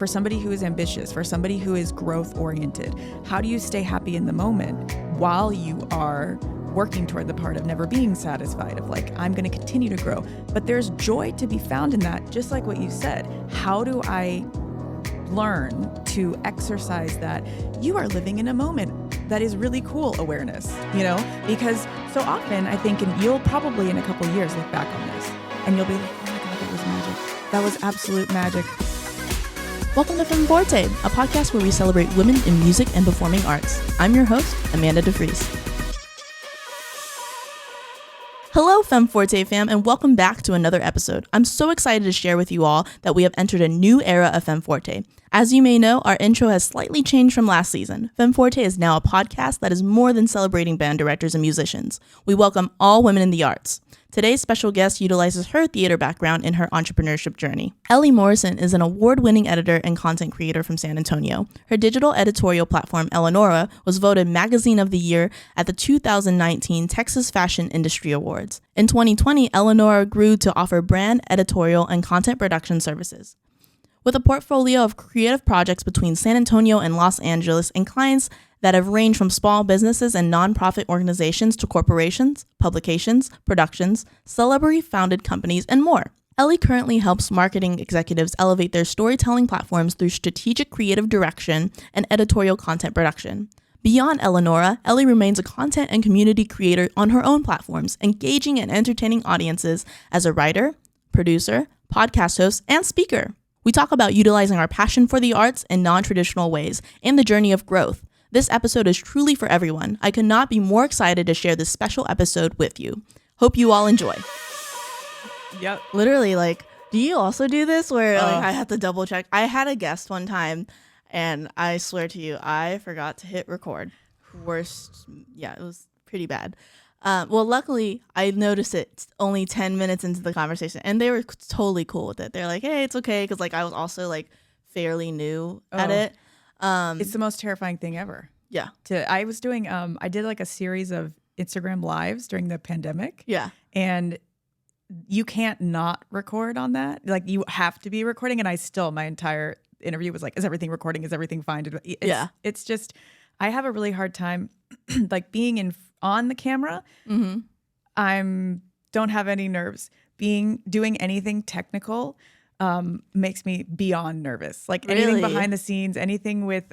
For somebody who is ambitious, for somebody who is growth oriented, how do you stay happy in the moment while you are working toward the part of never being satisfied, of like, I'm going to continue to grow? But there's joy to be found in that, just like what you said. How do I learn to exercise that you are living in a moment that is really cool awareness, Because so often I think, and you'll probably in a couple of years look back on this and you'll be like, oh my God, that was magic. That was absolute magic. Welcome to Femme Forte, a podcast where we celebrate women in music and performing arts. I'm your host, Amanda DeVries. Hello, Femme Forte fam, and welcome back to another episode. I'm so excited to share with you all that we have entered a new era of Femme Forte. As you may know, our intro has slightly changed from last season. Femme Forte is now a podcast that is more than celebrating band directors and musicians. We welcome all women in the arts. Today's special guest utilizes her theater background in her entrepreneurship journey. Ellie Morrison is an award-winning editor and content creator from San Antonio. Her digital editorial platform, ELEANORA, was voted Magazine of the Year at the 2019 Texas Fashion Industry Awards. In 2020, ELEANORA grew to offer brand, editorial, and content production services. With a portfolio of creative projects between San Antonio and Los Angeles and clients that have ranged from small businesses and nonprofit organizations to corporations, publications, productions, celebrity-founded companies, and more. Ellie currently helps marketing executives elevate their storytelling platforms through strategic creative direction and editorial content production. Beyond ELEANORA, Ellie remains a content and community creator on her own platforms, engaging and entertaining audiences as a writer, producer, podcast host, and speaker. We talk about utilizing our passion for the arts in non-traditional ways and the journey of growth. This episode is truly for everyone. I could not be more excited to share this special episode with you. Hope you all enjoy. Yep. Literally, do you also do this where I have to double check? I had a guest one time and I swear to you, I forgot to hit record. It was pretty bad. Well, luckily, I noticed it only 10 minutes into the conversation, and they were totally cool with it. They're like, hey, it's okay, because I was also fairly new at it. It's the most terrifying thing ever. Yeah. I was doing, I did a series of Instagram lives during the pandemic. Yeah. And you can't not record on that. You have to be recording, and my entire interview was is everything recording? Is everything fine? It's just, I have a really hard time being on the camera. Mm-hmm. Don't have any nerves. Doing anything technical makes me beyond nervous. Anything behind the scenes, anything with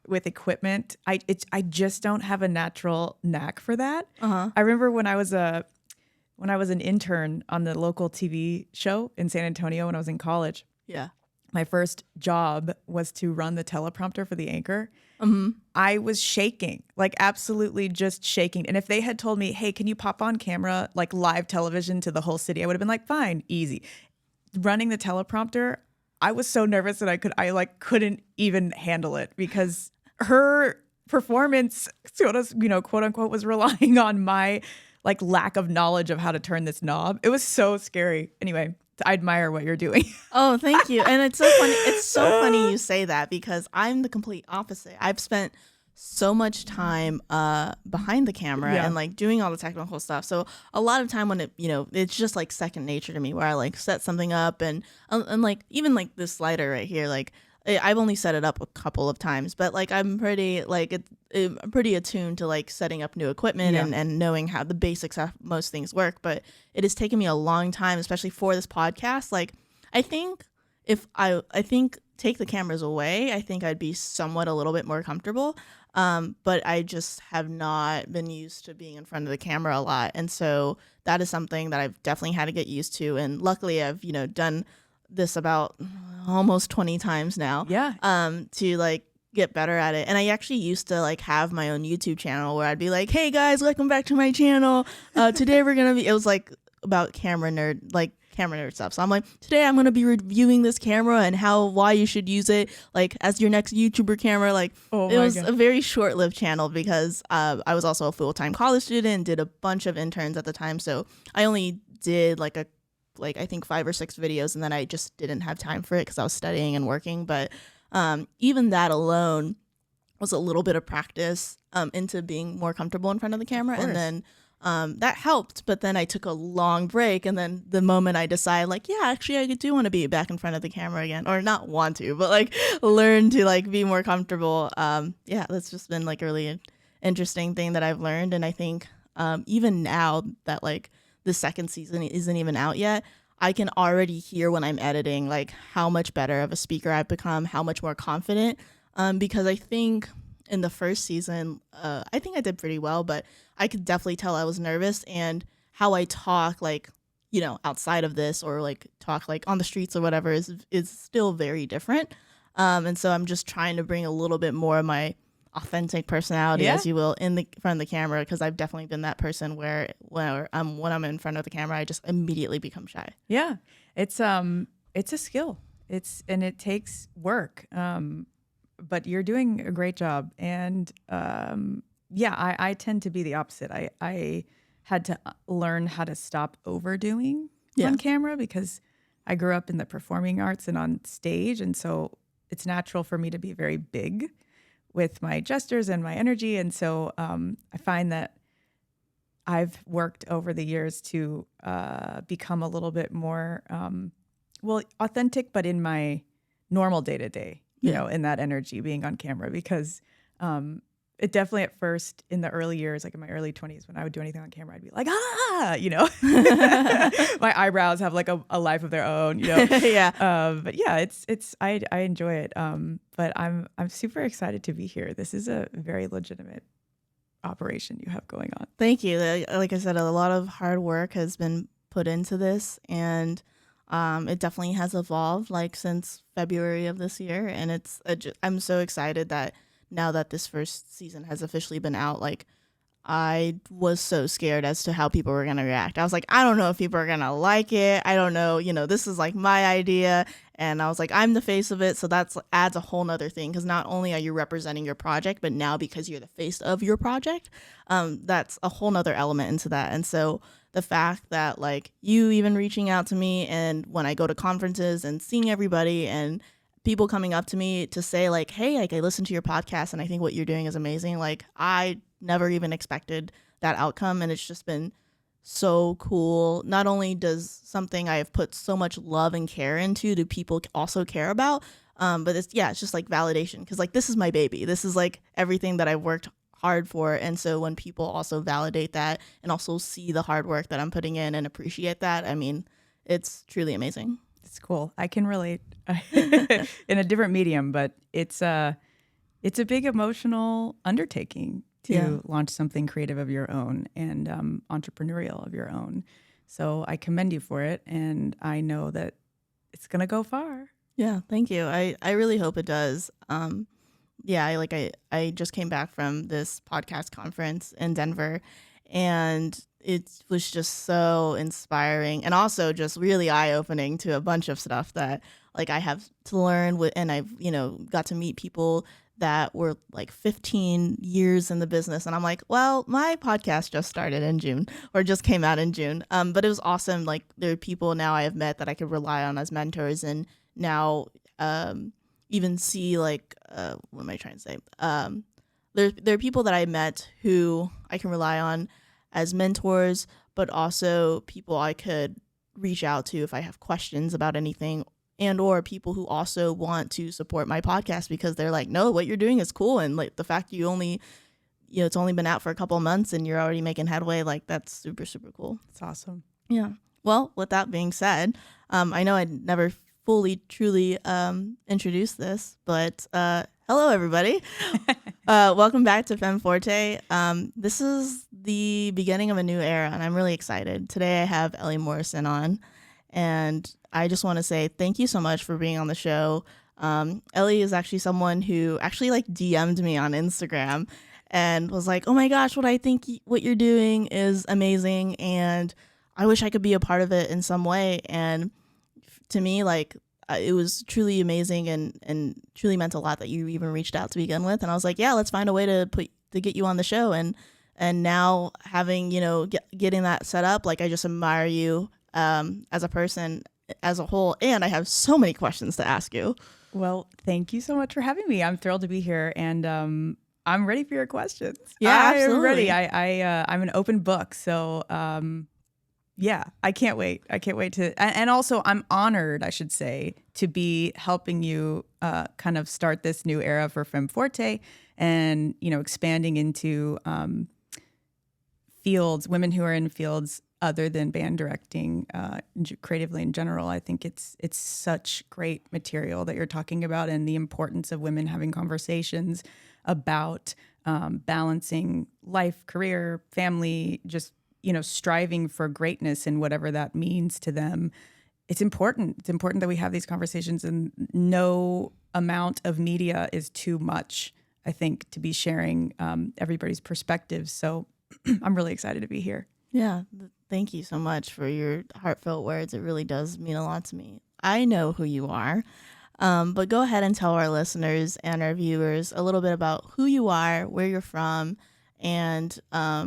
equipment, I just don't have a natural knack for that. I remember when I was an intern on the local TV show in San Antonio when I was in college. Yeah. My first job was to run the teleprompter for the anchor. Mm-hmm. I was shaking, absolutely just shaking. And if they had told me, hey, can you pop on camera, live television to the whole city, I would have been fine, easy. Running the teleprompter, I was so nervous that I couldn't even handle it, because her performance, quote unquote, was relying on my lack of knowledge of how to turn this knob. It was so scary. Anyway, I admire what you're doing. Oh, thank you. And it's so funny. It's so funny you say that, because I'm the complete opposite. I've spent so much time behind the camera and doing all the technical stuff. So a lot of time when it's just second nature to me, where I set something up and even this slider right here, I've only set it up a couple of times, but I'm pretty I'm pretty attuned to setting up new equipment and knowing how the basics of most things work. But it has taken me a long time, especially for this podcast. I think if I take the cameras away, I think I'd be somewhat a little bit more comfortable. But I just have not been used to being in front of the camera a lot, and so that is something that I've definitely had to get used to. And luckily, I've done this about almost 20 times now. Yeah. To get better at it. And I actually used to have my own YouTube channel where I'd be like, hey guys, welcome back to my channel. Today we're gonna be, it was about camera nerd stuff. So I'm today I'm gonna be reviewing this camera and why you should use it as your next YouTuber camera. It was a very short-lived channel, because I was also a full-time college student, did a bunch of interns at the time. So I only did I think 5 or 6 videos, and then I just didn't have time for it because I was studying and working. But even that alone was a little bit of practice into being more comfortable in front of the camera. And then That helped, but then I took a long break, and then the moment I decided, like, yeah, actually I do want to be back in front of the camera again, or not want to, but like learn to like be more comfortable. Yeah, that's just been like a really interesting thing that I've learned. And I think even now that like the second season isn't even out yet, I can already hear when I'm editing like how much better of a speaker I've become, how much more confident, because I think in the first season, I think I did pretty well, but I could definitely tell I was nervous, and how I talk, like, you know, outside of this, or like talk like on the streets or whatever is still very different. And so I'm just trying to bring a little bit more of my authentic personality, as you will, in the front of the camera, because I've definitely been that person where when I'm in front of the camera, I just immediately become shy. Yeah, it's a skill. It takes work. But you're doing a great job. And I tend to be the opposite. I had to learn how to stop overdoing on camera, because I grew up in the performing arts and on stage. And so it's natural for me to be very big with my gestures and my energy. And so I find that I've worked over the years to become a little bit more, authentic, but in my normal day-to-day. You know, in that energy, being on camera, because it definitely at first in the early years, like in my early 20s, when I would do anything on camera, I'd be like, you know, my eyebrows have like a life of their own, you know? But yeah, I enjoy it. But I'm super excited to be here. This is a very legitimate operation you have going on. Thank you. Like I said, a lot of hard work has been put into this, and it definitely has evolved like since February of this year. And I'm so excited that now that this first season has officially been out, like I was so scared as to how people were going to react. I was like, I don't know if people are going to like it. I don't know. You know, this is like my idea. And I was like, I'm the face of it. So that adds a whole nother thing, because not only are you representing your project, but now because you're the face of your project, that's a whole nother element into that. And so the fact that like you even reaching out to me, and when I go to conferences and seeing everybody and people coming up to me to say like, hey, like I listened to your podcast and I think what you're doing is amazing. Like I never even expected that outcome. And it's just been so cool. Not only does something I have put so much love and care into, do people also care about? But it's just like validation, because like this is my baby. This is like everything that I've worked hard for. And so when people also validate that and also see the hard work that I'm putting in and appreciate that, I mean, it's truly amazing. It's cool. I can relate in a different medium, but it's a big emotional undertaking to launch something creative of your own and entrepreneurial of your own. So I commend you for it, and I know that it's gonna go far. Yeah, thank you. I really hope it does. I just came back from this podcast conference in Denver, and it was just so inspiring, and also just really eye-opening to a bunch of stuff that like I have to learn with, and I've, you know, got to meet people that were like 15 years in the business. And I'm like, well, my podcast just started in June, or just came out in June. But it was awesome. Like there are people now I have met that I could rely on as mentors, and now even see like, what am I trying to say? There are people that I met who I can rely on as mentors, but also people I could reach out to if I have questions about anything, and or people who also want to support my podcast because they're like, no, what you're doing is cool. And like the fact you only, you know, it's only been out for a couple of months and you're already making headway, like that's super, super cool. It's awesome. Yeah. Well, with that being said, I know I never fully, truly introduced this, but hello, everybody. Welcome back to Femme Forte. This is the beginning of a new era, and I'm really excited. Today I have Ellie Morrison on, and I just want to say thank you so much for being on the show. Ellie is actually someone who actually like DM'd me on Instagram and was like, oh my gosh, what you're doing is amazing, and I wish I could be a part of it in some way. And to me, like, it was truly amazing and truly meant a lot that you even reached out to begin with. And I was like, yeah, let's find a way to get you on the show. And now having, you know, getting that set up, like I just admire you as a person as a whole. And I have so many questions to ask you. Well, thank you so much for having me. I'm thrilled to be here. And I'm ready for your questions. Yeah, I'm absolutely. ready. I'm an open book. So, yeah, I can't wait. I can't wait to, and also I'm honored, I should say, to be helping you kind of start this new era for Femme Forte and, expanding into fields, women who are in fields other than band directing, creatively in general. I think it's such great material that you're talking about, and the importance of women having conversations about balancing life, career, family, just striving for greatness and whatever that means to them. It's important. It's important that we have these conversations, and no amount of media is too much, I think, to be sharing everybody's perspectives. So I'm really excited to be here. Yeah, thank you so much for your heartfelt words. It really does mean a lot to me. I know who you are, but go ahead and tell our listeners and our viewers a little bit about who you are, where you're from, and a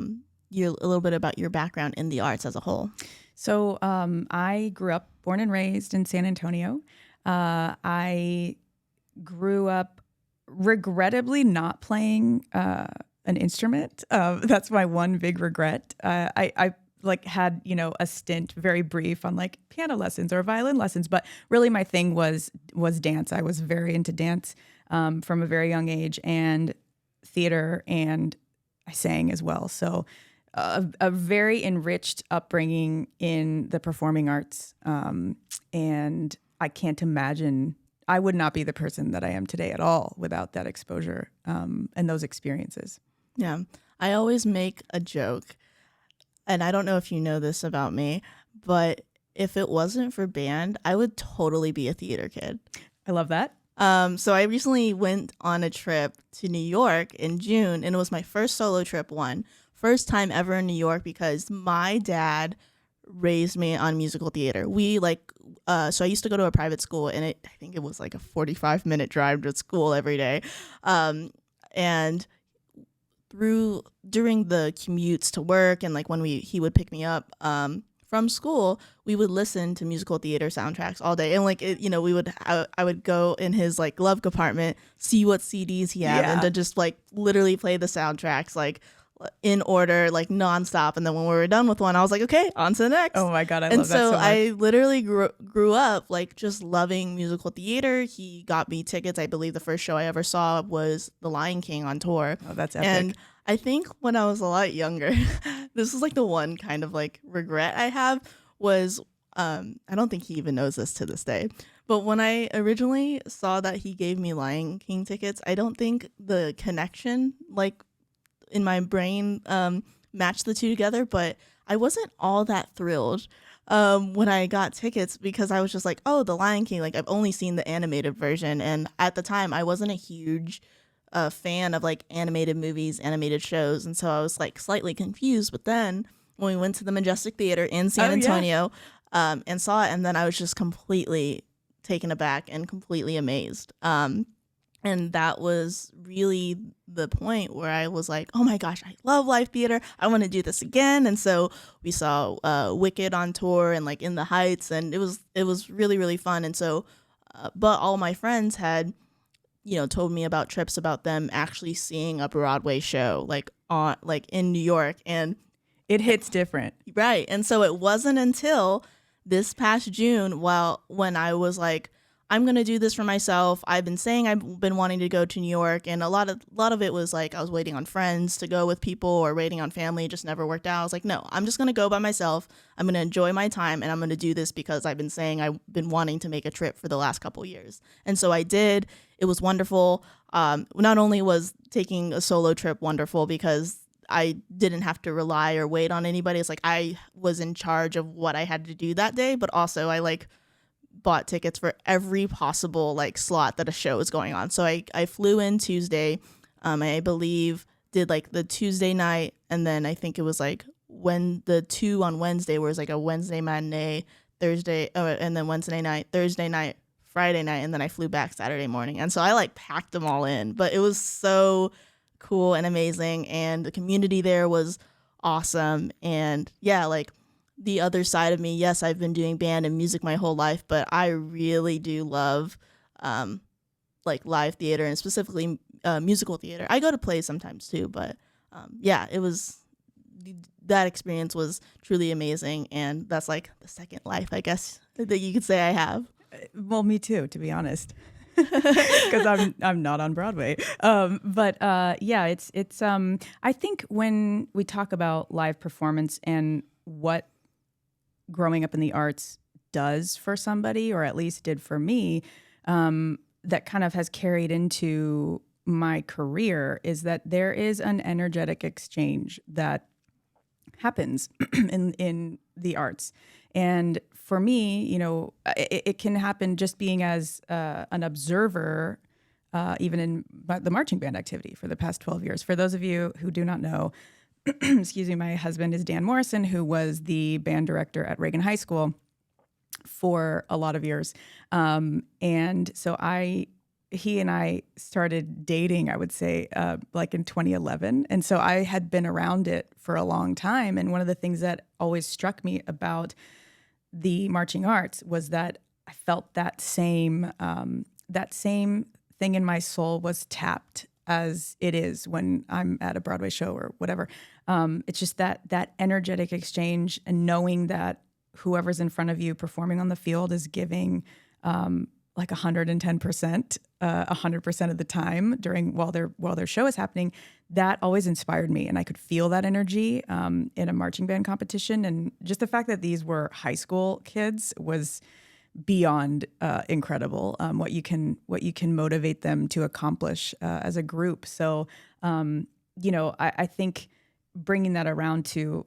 little bit about your background in the arts as a whole. So I grew up, born and raised in San Antonio. I grew up regrettably not playing an instrument. That's my one big regret. I had, a stint, very brief, on like piano lessons or violin lessons, but really my thing was dance. I was very into dance from a very young age, and theater, and I sang as well. So a very enriched upbringing in the performing arts. And I can't imagine, I would not be the person that I am today at all without that exposure and those experiences. Yeah. I always make a joke, and I don't know if you know this about me, but if it wasn't for band, I would totally be a theater kid. I love that. So I recently went on a trip to New York in June, and it was my first solo trip first time ever in New York, because my dad raised me on musical theater. So I used to go to a private school, and I think it was like a 45-minute drive to school every day. And during the commutes to work, and like when he would pick me up from school, we would listen to musical theater soundtracks all day. And I would go in his like glove compartment, see what CDs he had, and to just like literally play the soundtracks like in order, like nonstop. And then when we were done with one, I was like, okay, on to the next. Oh my God, I love that so much. I literally grew up like just loving musical theater. He got me tickets. I believe the first show I ever saw was The Lion King on tour. Oh, that's epic. And I think when I was a lot younger, this is like the one kind of like regret I have was, I don't think he even knows this to this day, but when I originally saw that he gave me Lion King tickets, I don't think the connection like in my brain matched the two together, but I wasn't all that thrilled when I got tickets, because I was just like, oh, The Lion King, like I've only seen the animated version, and at the time I wasn't a huge fan of like animated movies, animated shows, and so I was like slightly confused. But then when we went to the Majestic Theater in San Antonio and saw it, and then I was just completely taken aback and completely amazed. And that was really the point where I was like, oh my gosh, I love live theater. I want to do this again. And so we saw Wicked on tour and like In the Heights, and it was really, really fun. And so, but all my friends had, told me about trips about them actually seeing a Broadway show like in New York, and it hits different. Right. And so it wasn't until this past June, when I was like, I'm going to do this for myself. I've been saying I've been wanting to go to New York, and a lot of it was like I was waiting on friends to go with people or waiting on family. It just never worked out. I was like, no, I'm just going to go by myself. I'm going to enjoy my time, and I'm going to do this because I've been saying I've been wanting to make a trip for the last couple years. And so I did. It was wonderful. Not only was taking a solo trip wonderful because I didn't have to rely or wait on anybody. It's like I was in charge of what I had to do that day, but also I like bought tickets for every possible like slot that a show was going on. So I flew in Tuesday, I believe did like the Tuesday night, and then I think it was like when the 2 on Wednesday was like a Wednesday matinee, Thursday, and then Wednesday night, Thursday night, Friday night, and then I flew back Saturday morning. And so I like packed them all in, but it was so cool and amazing, and the community there was awesome. And yeah, like the other side of me, yes, I've been doing band and music my whole life, but I really do love like live theater, and specifically musical theater. I go to plays sometimes too, but yeah, that experience was truly amazing, and that's like the second life, I guess, that you could say I have. Well, me too, to be honest, because I'm not on Broadway. But yeah, it's. I think when we talk about live performance and what growing up in the arts does for somebody, or at least did for me, that kind of has carried into my career, is that there is an energetic exchange that happens in the arts. And for me, it can happen just being as an observer, even in the marching band activity for the past 12 years. For those of you who do not know, excuse me, my husband is Dan Morrison, who was the band director at Reagan High School for a lot of years. And so he and I started dating, I would say, like in 2011. And so I had been around it for a long time. And one of the things that always struck me about the marching arts was that I felt that same thing in my soul was tapped as it is when I'm at a Broadway show or whatever. It's just that energetic exchange, and knowing that whoever's in front of you performing on the field is giving like 110%, 100% of the time while their show is happening. That always inspired me, and I could feel that energy in a marching band competition. And just the fact that these were high school kids was beyond incredible. What you can motivate them to accomplish as a group. So I think bringing that around to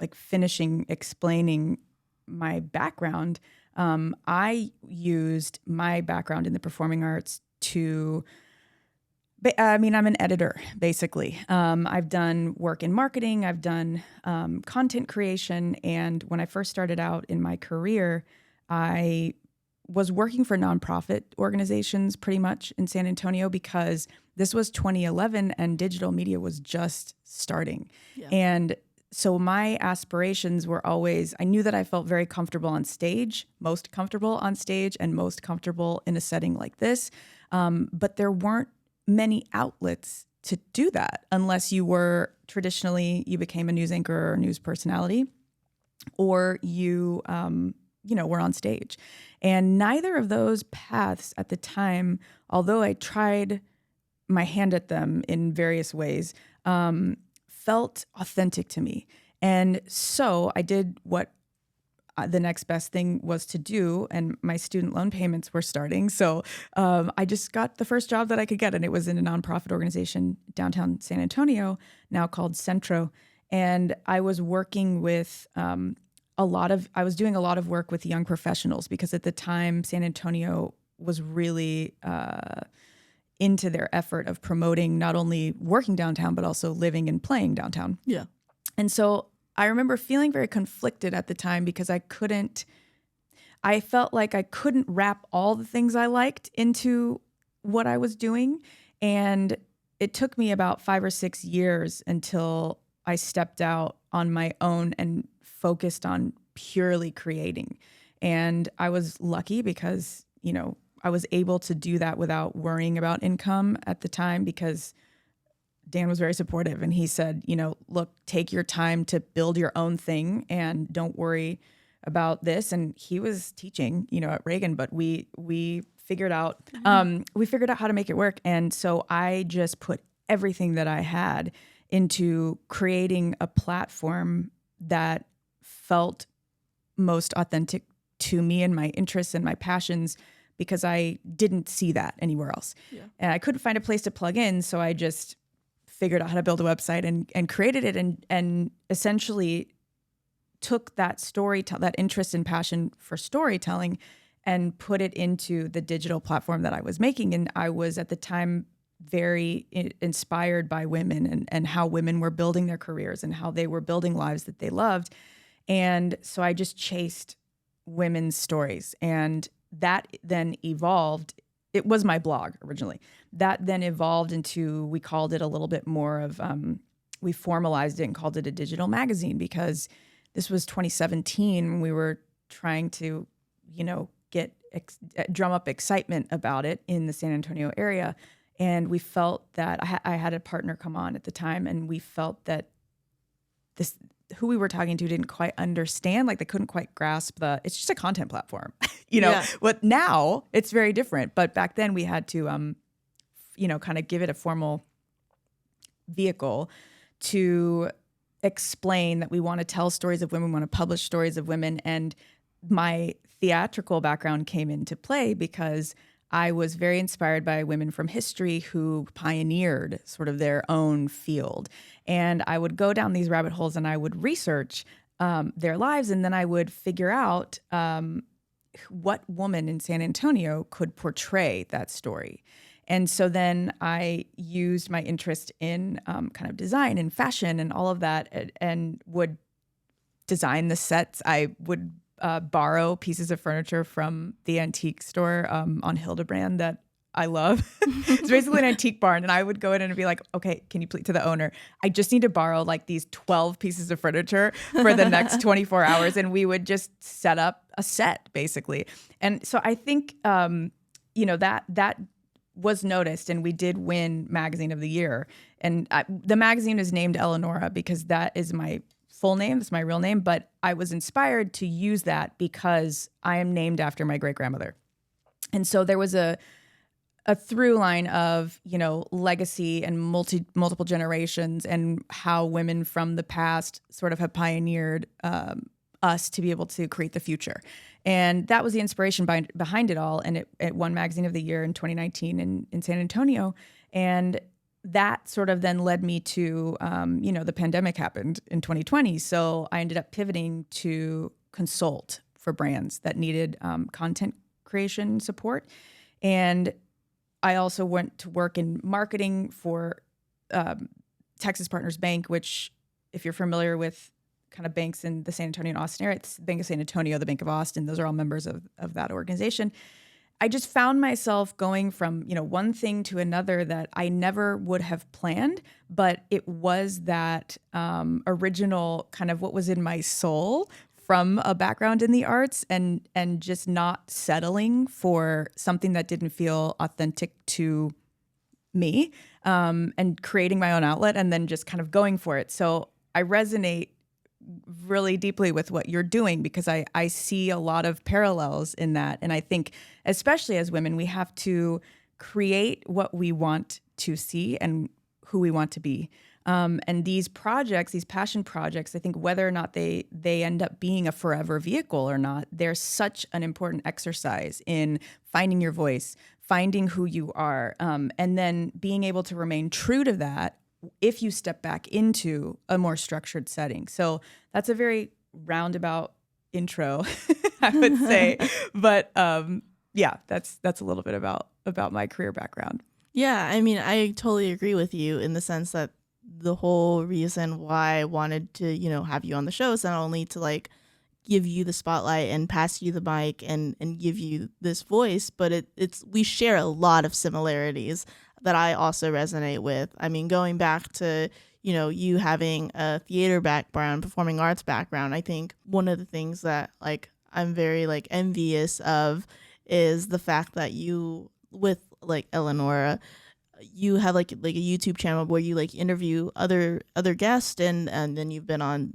like finishing explaining my background. I used my background in the performing arts I'm an editor, basically. I've done work in marketing. I've done content creation. And when I first started out in my career, I was working for nonprofit organizations pretty much in San Antonio, because this was 2011 and digital media was just starting. Yeah. And so my aspirations were always, I knew that I felt very comfortable on stage, most comfortable on stage and most comfortable in a setting like this. But there weren't many outlets to do that unless you were you became a news anchor or news personality, or you were on stage. And neither of those paths at the time, although I tried my hand at them in various ways, felt authentic to me. And so I did what the next best thing was to do, and my student loan payments were starting. So I just got the first job that I could get, and it was in a nonprofit organization downtown San Antonio, now called Centro. And I was working with I was doing a lot of work with young professionals, because at the time San Antonio was really into their effort of promoting not only working downtown, but also living and playing downtown. Yeah. And so I remember feeling very conflicted at the time, because I felt like I couldn't wrap all the things I liked into what I was doing. And it took me about 5 or 6 years until I stepped out on my own and focused on purely creating. And I was lucky because, I was able to do that without worrying about income at the time, because Dan was very supportive, and he said, look, take your time to build your own thing and don't worry about this. And he was teaching, at Reagan, but we figured out how to make it work. And so I just put everything that I had into creating a platform that felt most authentic to me and my interests and my passions, because I didn't see that anywhere else. Yeah. And I couldn't find a place to plug in. So I just figured out how to build a website and created it, and essentially took that that interest and passion for storytelling and put it into the digital platform that I was making. And I was at the time very inspired by women and how women were building their careers and how they were building lives that they loved. And so I just chased women's stories, and that then evolved. It was my blog originally. That then evolved into, we called it a little bit more of, we formalized it and called it a digital magazine, because this was 2017 when we were trying to, drum up excitement about it in the San Antonio area. And we felt that I had a partner come on at the time, and we felt that who we were talking to didn't quite understand, like they couldn't quite grasp it's just a content platform, What now it's very different. But back then we had to, kind of give it a formal vehicle to explain that we want to tell stories of women, we want to publish stories of women. And my theatrical background came into play because I was very inspired by women from history who pioneered sort of their own field. And I would go down these rabbit holes and I would research their lives, and then I would figure out what woman in San Antonio could portray that story. And so then I used my interest in kind of design and fashion and all of that, and would design the sets. I would borrow pieces of furniture from the antique store on Hildebrand that I love. It's basically an antique barn. And I would go in and be like, okay, can you please, to the owner, I just need to borrow like these 12 pieces of furniture for the next 24 hours. And we would just set up a set basically. And so I think, that was noticed, and we did win Magazine of the Year. And the magazine is named ELEANORA because that is my full name. It's my real name. But I was inspired to use that because I am named after my great-grandmother. And so there was a through line of, legacy and multiple generations, and how women from the past sort of have pioneered us to be able to create the future. And that was the inspiration behind it all. And it won Magazine of the Year in 2019 in San Antonio. And that sort of then led me to, the pandemic happened in 2020. So I ended up pivoting to consult for brands that needed content creation support. And I also went to work in marketing for Texas Partners Bank, which, if you're familiar with kind of banks in the San Antonio and Austin area, it's Bank of San Antonio, the Bank of Austin, those are all members of that organization. I just found myself going from, one thing to another that I never would have planned, but it was that original kind of what was in my soul from a background in the arts, and just not settling for something that didn't feel authentic to me, and creating my own outlet, and then just kind of going for it. So I resonate really deeply with what you're doing, because I see a lot of parallels in that. And I think, especially as women, we have to create what we want to see and who we want to be. And these projects, these passion projects, I think whether or not they end up being a forever vehicle or not, they're such an important exercise in finding your voice, finding who you are, and then being able to remain true to that if you step back into a more structured setting. So that's a very roundabout intro, I would say. But that's a little bit about my career background. Yeah, I mean, I totally agree with you in the sense that the whole reason why I wanted to, have you on the show is not only to like give you the spotlight and pass you the mic and give you this voice, but we share a lot of similarities that I also resonate with. I mean, going back to, you having a theater background, performing arts background, I think one of the things that like I'm very like envious of is the fact that you, with like ELEANORA, you have like a YouTube channel where you like interview other guests, and then you've been on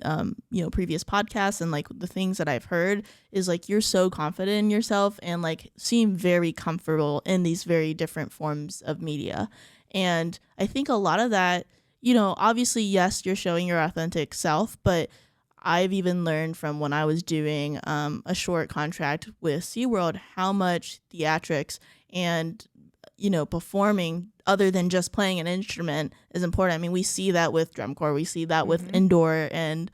previous podcasts, and like the things that I've heard is like you're so confident in yourself and like seem very comfortable in these very different forms of media. And I think a lot of that, obviously, yes, you're showing your authentic self, but I've even learned from when I was doing a short contract with SeaWorld how much theatrics and performing other than just playing an instrument is important. I mean, we see that with drum corps, we see that with indoor and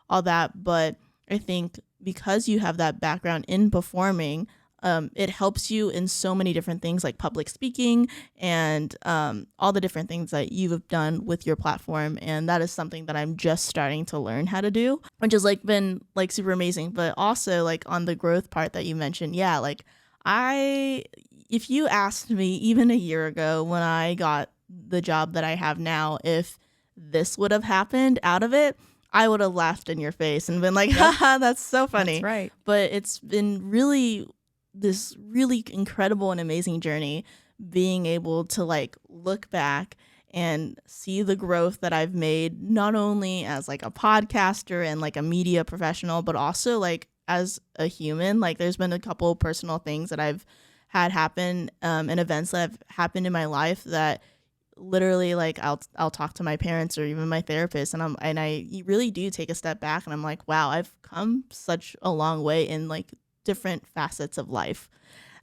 all that. But I think because you have that background in performing, it helps you in so many different things like public speaking and all the different things that you've done with your platform. And that is something that I'm just starting to learn how to do, which has like been like super amazing. But also like on the growth part that you mentioned, yeah, like if you asked me even a year ago when I got the job that I have now, if this would have happened out of it, I would have laughed in your face and been like, haha, that's so funny. That's right. But it's been this really incredible and amazing journey being able to like look back and see the growth that I've made, not only as like a podcaster and like a media professional, but also like as a human. Like there's been a couple personal things that I've had happen and events that have happened in my life that literally like I'll talk to my parents or even my therapist, and I really do take a step back and I'm like, wow, I've come such a long way in like different facets of life.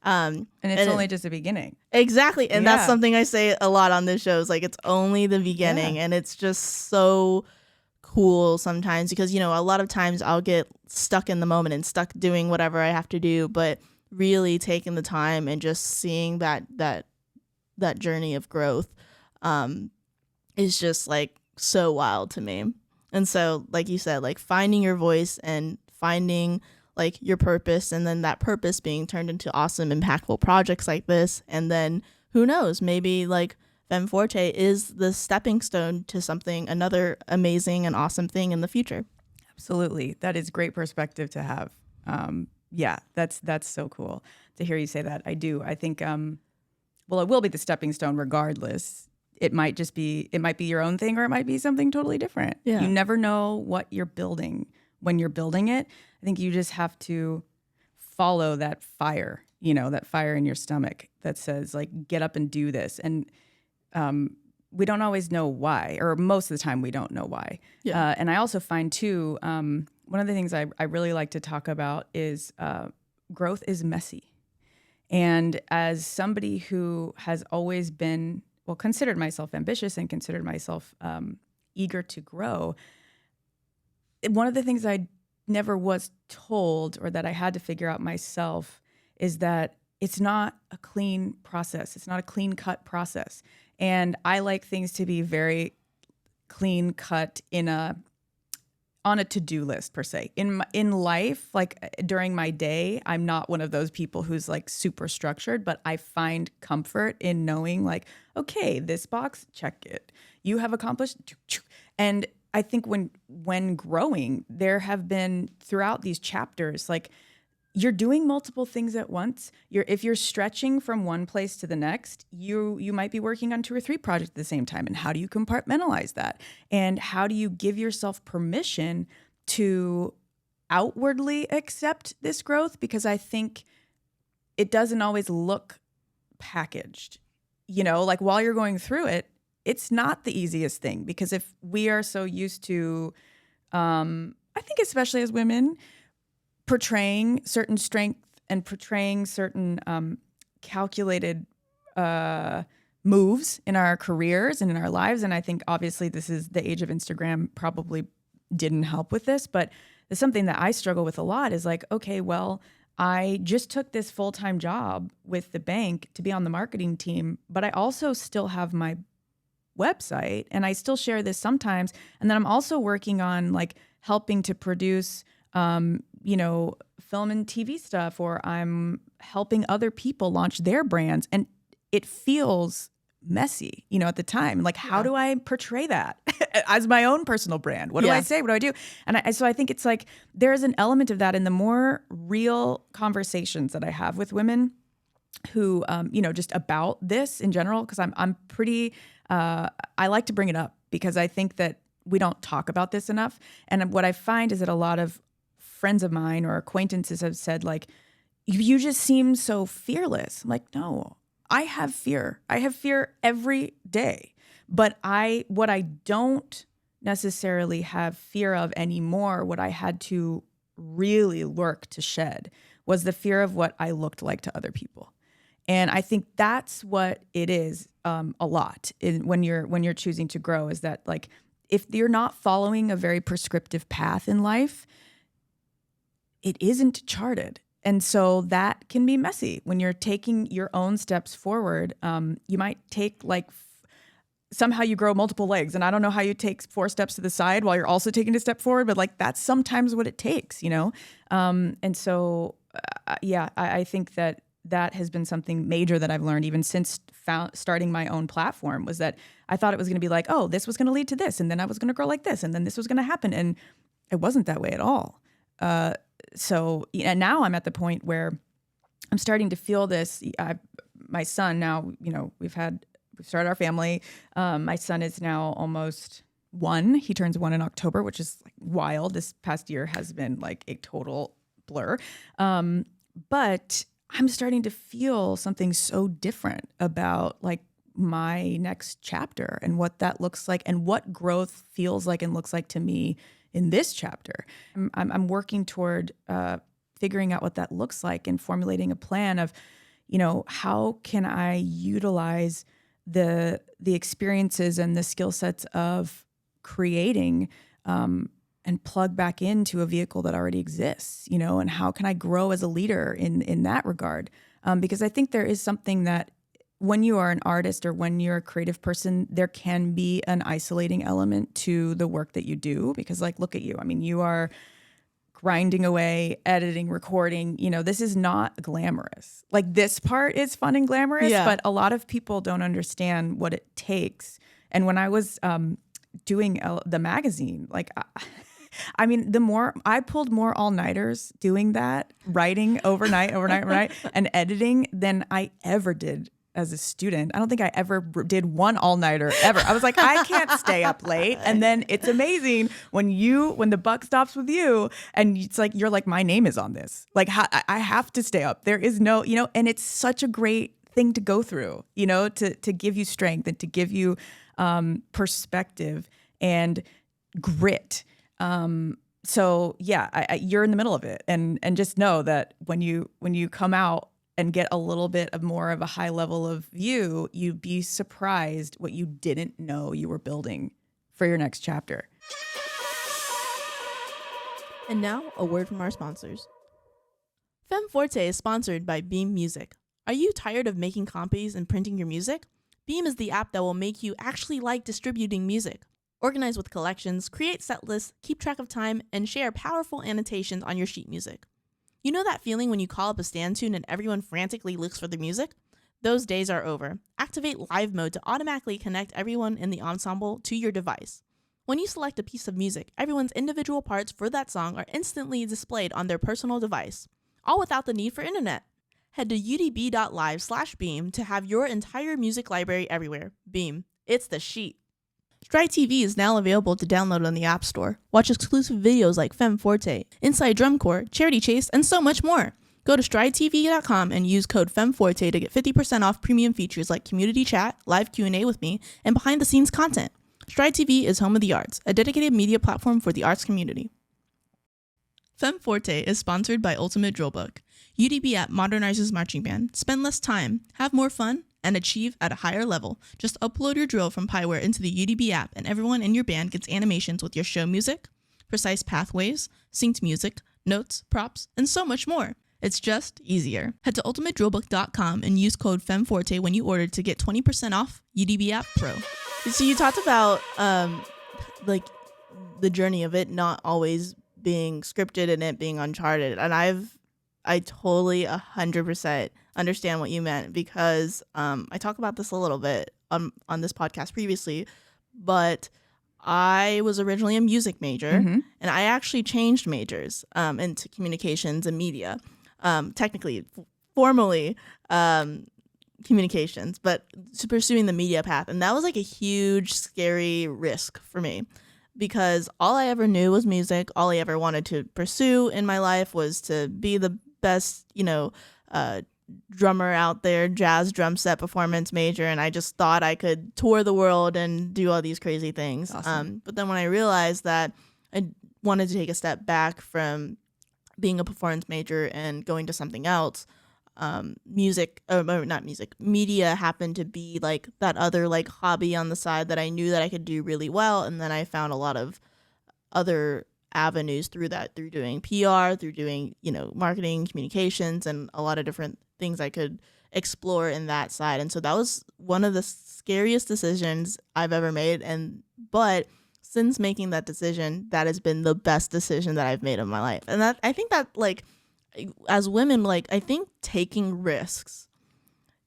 And it's only just the beginning. Exactly. And that's something I say a lot on this show, is like it's only the beginning. And it's just so cool sometimes because, you know, a lot of times I'll get stuck in the moment and stuck doing whatever I have to do, but really taking the time and just seeing that journey of growth is just like so wild to me. And so, like you said, like finding your voice and finding like your purpose, and then that purpose being turned into awesome, impactful projects like this. And then who knows, maybe like Femme Forte is the stepping stone to something, another amazing and awesome thing in the future. Absolutely. That is great perspective to have. That's so cool to hear you say that. I do. I think, well, it will be the stepping stone regardless. It might be your own thing, or it might be something totally different. Yeah. You never know what you're building when you're building it. I think you just have to follow that fire, that fire in your stomach that says like, get up and do this. And we don't always know why, or most of the time we don't know why. Yeah. And I also find too, one of the things I really like to talk about is growth is messy. And as somebody who has always been, considered myself ambitious and considered myself eager to grow, one of the things I never was told, or that I had to figure out myself, is that it's not a clean process. It's not a clean cut process. And I like things to be very clean cut on a to-do list per se. In life, like during my day, I'm not one of those people who's like super structured, but I find comfort in knowing like, okay, this box, check it. You have accomplished, and I think when growing, there have been throughout these chapters, like you're doing multiple things at once. If you're stretching from one place to the next, you might be working on 2 or 3 projects at the same time. And how do you compartmentalize that? And how do you give yourself permission to outwardly accept this growth? Because I think it doesn't always look packaged. Like while you're going through it, it's not the easiest thing, because if we are so used to, I think especially as women, portraying certain strength and portraying certain calculated moves in our careers and in our lives. And I think obviously this is the age of Instagram, probably didn't help with this, but it's something that I struggle with a lot is like, okay, well, I just took this full-time job with the bank to be on the marketing team, but I also still have my website and I still share this sometimes. And then I'm also working on like helping to produce, film and TV stuff, or I'm helping other people launch their brands. And it feels messy, at the time. Like, how do I portray that as my own personal brand? What do I say? What do I do? And so I think it's like, there's an element of that in the more real conversations that I have with women who, just about this in general, because I'm pretty, I like to bring it up because I think that we don't talk about this enough. And what I find is that a lot of friends of mine or acquaintances have said like, you just seem so fearless. I'm like, no, I have fear. I have fear every day. But what I don't necessarily have fear of anymore, what I had to really work to shed, was the fear of what I looked like to other people. And I think that's what it is a lot when you're choosing to grow, is that like, if you're not following a very prescriptive path in life, it isn't charted. And so that can be messy when you're taking your own steps forward. You might take somehow you grow multiple legs, and I don't know how you take 4 steps to the side while you're also taking a step forward, but like that's sometimes what it takes, And so, I think that has been something major that I've learned even since starting my own platform, was that I thought it was going to be like, oh, this was going to lead to this, and then I was going to grow like this, and then this was going to happen. And it wasn't that way at all. So now I'm at the point where I'm starting to feel this. my son now, we've started our family. My son is now almost 1. He turns 1 in October, which is like wild. This past year has been like a total blur. But I'm starting to feel something so different about like my next chapter and what that looks like and what growth feels like and looks like to me in this chapter. I'm working toward figuring out what that looks like and formulating a plan of, how can I utilize the experiences and the skill sets of creating and plug back into a vehicle that already exists, and how can I grow as a leader in that regard? Because I think there is something that when you are an artist or when you're a creative person, there can be an isolating element to the work that you do because like, look at you. I mean, you are grinding away, editing, recording, this is not glamorous. Like this part is fun and glamorous, but a lot of people don't understand what it takes. And when I was doing the magazine, like, I mean, I pulled more all-nighters doing that, writing overnight, and editing than I ever did as a student. I don't think I ever did one all-nighter ever. I was like, I can't stay up late. And then it's amazing when the buck stops with you and it's like, you're like, my name is on this. Like I have to stay up. There is no, and it's such a great thing to go through, to give you strength and to give you perspective and grit. So yeah, you're in the middle of it and just know that when you come out and get a little bit of more of a high level of view, you'd be surprised what you didn't know you were building for your next chapter. And now a word from our sponsors. Femme Forte is sponsored by Beam Music. Are you tired of making copies and printing your music? Beam is the app that will make you actually like distributing music. Organize with collections, create set lists, keep track of time, and share powerful annotations on your sheet music. You know that feeling when you call up a stand tune and everyone frantically looks for the music? Those days are over. Activate live mode to automatically connect everyone in the ensemble to your device. When you select a piece of music, everyone's individual parts for that song are instantly displayed on their personal device, all without the need for internet. Head to udb.live/beam to have your entire music library everywhere. Beam. It's the sheet. Stride TV is now available to download on the App Store. Watch exclusive videos like Femme Forte, Inside Drum Corps, Charity Chase, and so much more. Go to stridetv.com and use code FemmeForte to get 50% off premium features like community chat, live Q&A with me, and behind-the-scenes content. Stride TV is home of the arts, a dedicated media platform for the arts community. Femme Forte is sponsored by Ultimate Drillbook. UDB app modernizes marching band. Spend less time, have more fun, and achieve at a higher level. Just upload your drill from Pyware into the UDB app and everyone in your band gets animations with your show music, precise pathways, synced music, notes, props, and so much more. It's just easier. Head to ultimatedrillbook.com and use code FemmeForte when you order to get 20% off UDB app Pro. So you talked about like the journey of it not always being scripted and it being uncharted. And I totally 100% understand what you meant because I talk about this a little bit on this podcast previously, but I was originally a music major and I actually changed majors into communications and media, technically, formally communications, but pursuing the media path. And that was like a huge, scary risk for me because all I ever knew was music. All I ever wanted to pursue in my life was to be the best, drummer out there, jazz drum set performance major, and I just thought I could tour the world and do all these crazy things. Awesome. But then when I realized that I wanted to take a step back from being a performance major and going to something else, media happened to be like that other like hobby on the side that I knew that I could do really well. And then I found a lot of other avenues through doing PR, through doing, marketing, communications, and a lot of different things I could explore in that side. And so that was one of the scariest decisions I've ever made. But since making that decision, that has been the best decision that I've made in my life. And that I think that like as women, like I think taking risks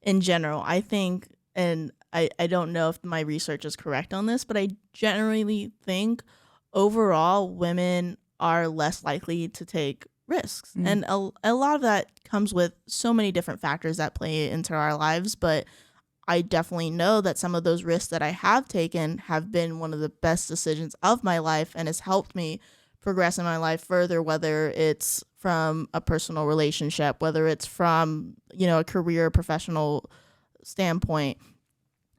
in general, I think, and I don't know if my research is correct on this, but I generally think overall women are less likely to take risks. And a lot of that comes with so many different factors that play into our lives. But I definitely know that some of those risks that I have taken have been one of the best decisions of my life and has helped me progress in my life further, whether it's from a personal relationship, whether it's from, a career professional standpoint.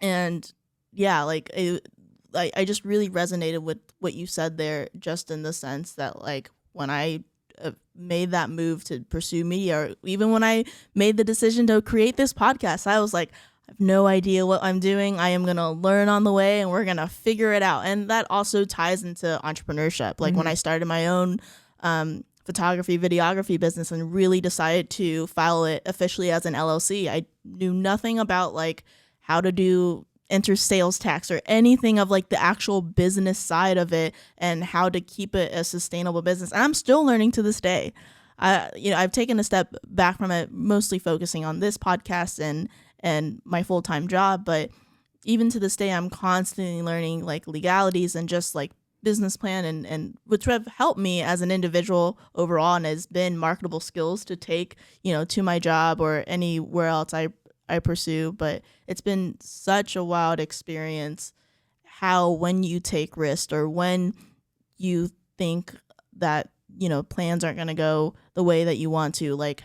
And yeah, like I just really resonated with what you said there, just in the sense that like when I made that move to pursue media, or even when I made the decision to create this podcast, I was like, I have no idea what I'm doing. I am going to learn on the way and we're going to figure it out. And that also ties into entrepreneurship. Like when I started my own photography, videography business and really decided to file it officially as an LLC, I knew nothing about like how to do enter sales tax or anything of like the actual business side of it and how to keep it a sustainable business. And I'm still learning to this day. I've taken a step back from it, mostly focusing on this podcast and my full-time job. But even to this day, I'm constantly learning like legalities and just like business plan and which have helped me as an individual overall and has been marketable skills to take, to my job or anywhere else I pursue. But it's been such a wild experience how when you take risks or when you think that, plans aren't going to go the way that you want to, like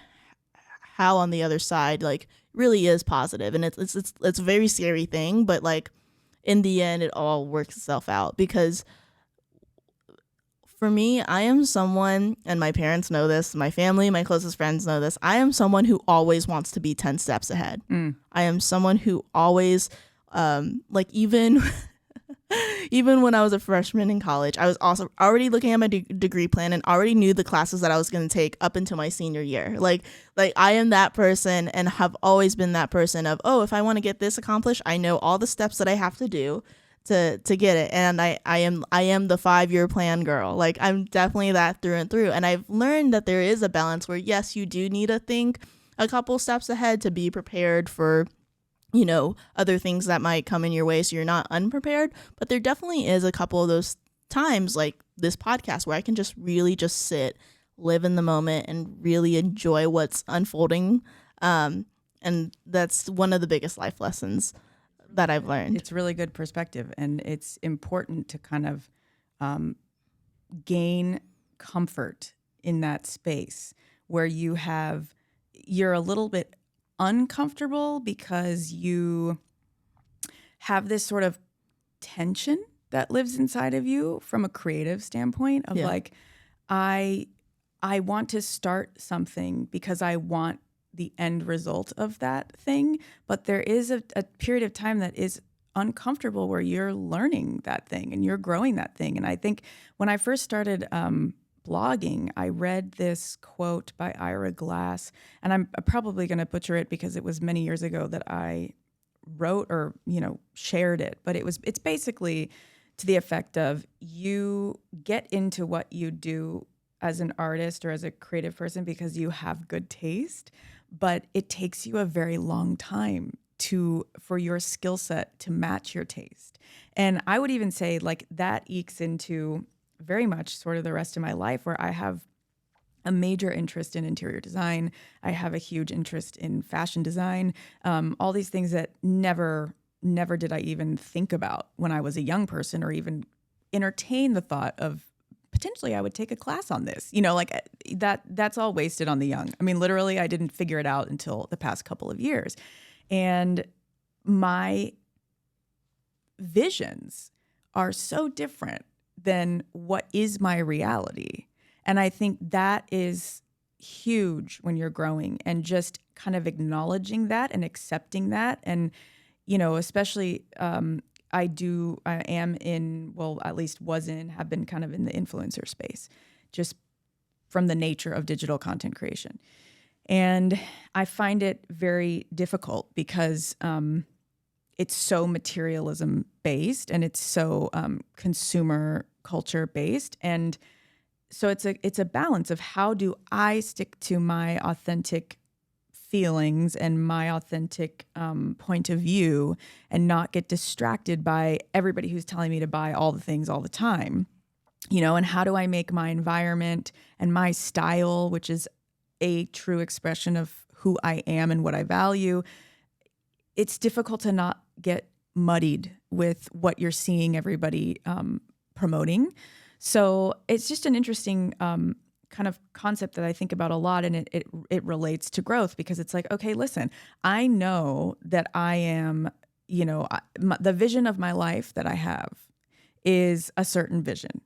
how on the other side, like really is positive. And it's a very scary thing, but like in the end, it all works itself out. Because for me, I am someone, and my parents know this, my family, my closest friends know this, I am someone who always wants to be 10 steps ahead. I am someone who always, even when I was a freshman in college, I was also already looking at my degree plan and already knew the classes that I was going to take up until my senior year. Like I am that person and have always been that person of, if I want to get this accomplished, I know all the steps that I have to do to get it. And I am the 5-year plan girl. Like I'm definitely that through and through. And I've learned that there is a balance where yes, you do need to think a couple steps ahead to be prepared for other things that might come in your way so you're not unprepared. But there definitely is a couple of those times like this podcast where I can just really just sit, live in the moment and really enjoy what's unfolding. And that's one of the biggest life lessons that I've learned. It's really good perspective, and it's important to kind of gain comfort in that space where you're a little bit uncomfortable because you have this sort of tension that lives inside of you from a creative standpoint of like, I want to start something because I want the end result of that thing. But there is a period of time that is uncomfortable where you're learning that thing and you're growing that thing. And I think when I first started blogging, I read this quote by Ira Glass, and I'm probably going to butcher it because it was many years ago that I wrote or, shared it. But it's basically to the effect of you get into what you do as an artist or as a creative person because you have good taste, but it takes you a very long time for your skill set to match your taste. And I would even say like that ekes into very much sort of the rest of my life where I have a major interest in interior design. I have a huge interest in fashion design, all these things that never did I even think about when I was a young person or even entertain the thought of potentially I would take a class on this. That's all wasted on the young. I mean, literally, I didn't figure it out until the past couple of years. And my visions are so different than what is my reality. And I think that is huge when you're growing and just kind of acknowledging that and accepting that. And, especially I am in, well, at least have been kind of in the influencer space, just from the nature of digital content creation. And I find it very difficult because it's so materialism based and it's so consumer culture based. And so it's a balance of how do I stick to my authentic feelings and my authentic point of view and not get distracted by everybody who's telling me to buy all the things all the time. and how do I make my environment and my style, which is a true expression of who I am and what I value. It's difficult to not get muddied with what you're seeing everybody promoting. So it's just an interesting kind of concept that I think about a lot, and it relates to growth, because it's like, okay, listen, I know that I am, the vision of my life that I have is a certain vision.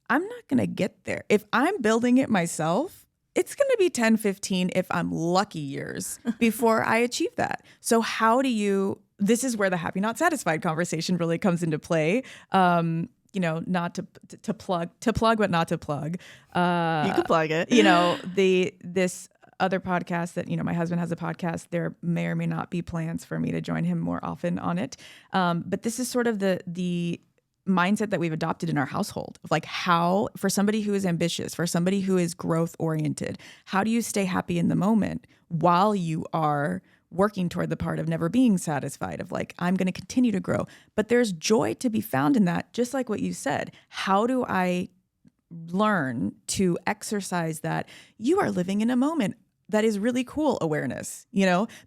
I'm not going to get there. If I'm building it myself, it's going to be 10, 15, if I'm lucky, years before I achieve that. So this is where the happy, not satisfied conversation really comes into play. Not to plug, but not to plug. You can plug it. This other podcast that, my husband has a podcast, there may or may not be plans for me to join him more often on it. But this is sort of the mindset that we've adopted in our household of like, how, for somebody who is ambitious, for somebody who is growth oriented, how do you stay happy in the moment while you are working toward the part of never being satisfied, of like, I'm going to continue to grow. But there's joy to be found in that, just like what you said. How do I learn to exercise that you are living in a moment that is really cool awareness,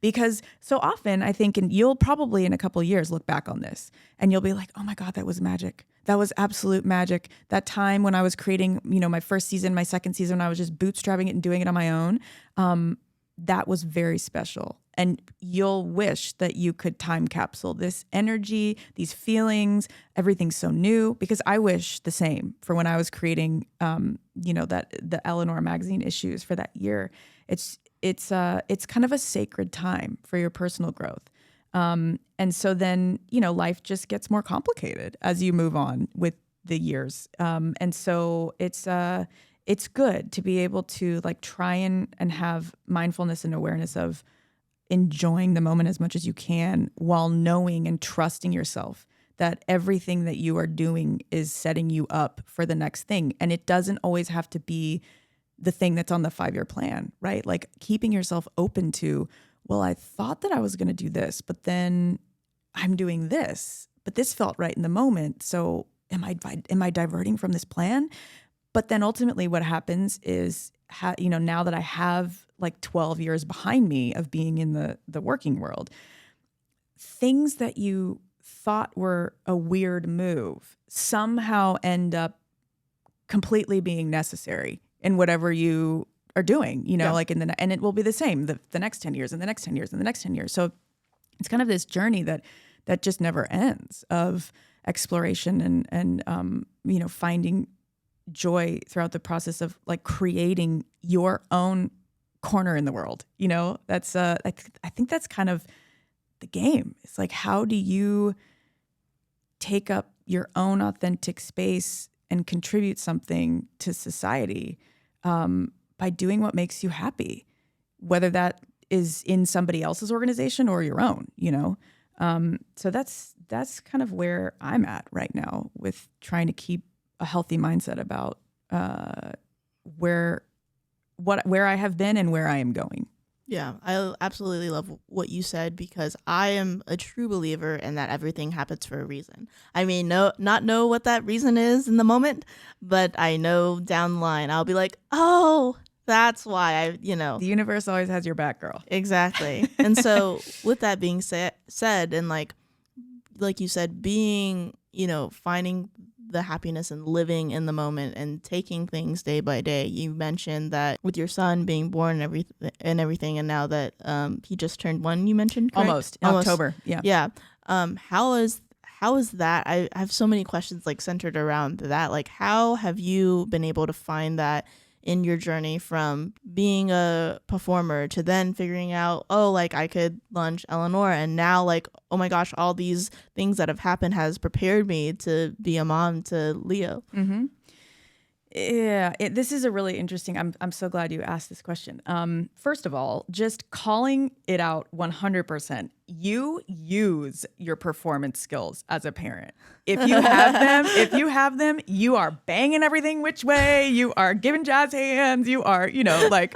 because so often I think, and you'll probably in a couple of years look back on this and you'll be like, oh my God, that was magic. That was absolute magic. That time when I was creating, my first season, my second season, when I was just bootstrapping it and doing it on my own, that was very special. And you'll wish that you could time capsule this energy, these feelings, everything's so new, because I wish the same for when I was creating, that the ELEANORA magazine issues for that year. It's kind of a sacred time for your personal growth. And so then, life just gets more complicated as you move on with the years. And so it's good to be able to like try and have mindfulness and awareness of enjoying the moment as much as you can, while knowing and trusting yourself that everything that you are doing is setting you up for the next thing. And it doesn't always have to be the thing that's on the 5-year plan, right? Like keeping yourself open to, well, I thought that I was going to do this, but then I'm doing this, but this felt right in the moment. So am I diverting from this plan? But then ultimately what happens is, now that I have like 12 years behind me of being in the working world, things that you thought were a weird move somehow end up completely being necessary in whatever you are doing, like and it will be the same the next 10 years and the next 10 years and the next 10 years. So it's kind of this journey that just never ends of exploration and finding joy throughout the process of like creating your own corner in the world. That's I think that's kind of the game. It's like, how do you take up your own authentic space and contribute something to society by doing what makes you happy, whether that is in somebody else's organization or your own, So that's kind of where I'm at right now with trying to keep a healthy mindset about where I have been and where I am going. Yeah, I absolutely love what you said, because I am a true believer in that everything happens for a reason. I mean, not know what that reason is in the moment, but I know down the line I'll be like, oh, that's why The universe always has your back, girl. Exactly. And so with that being said, and like you said, being, finding the happiness and living in the moment and taking things day by day. You mentioned that with your son being born and everything, and now that he just turned 1, you mentioned, correct? Almost October. Yeah. How is that? I have so many questions like centered around that. Like, how have you been able to find that in your journey from being a performer to then figuring out, oh, like I could launch ELEANORA, and now like, oh my gosh, all these things that have happened has prepared me to be a mom to Leo. Mm-hmm. Yeah, this is a really interesting, I'm so glad you asked this question. First of all, just calling it out 100%. You use your performance skills as a parent. If you have them, you are banging everything which way. You are giving jazz hands. You are, like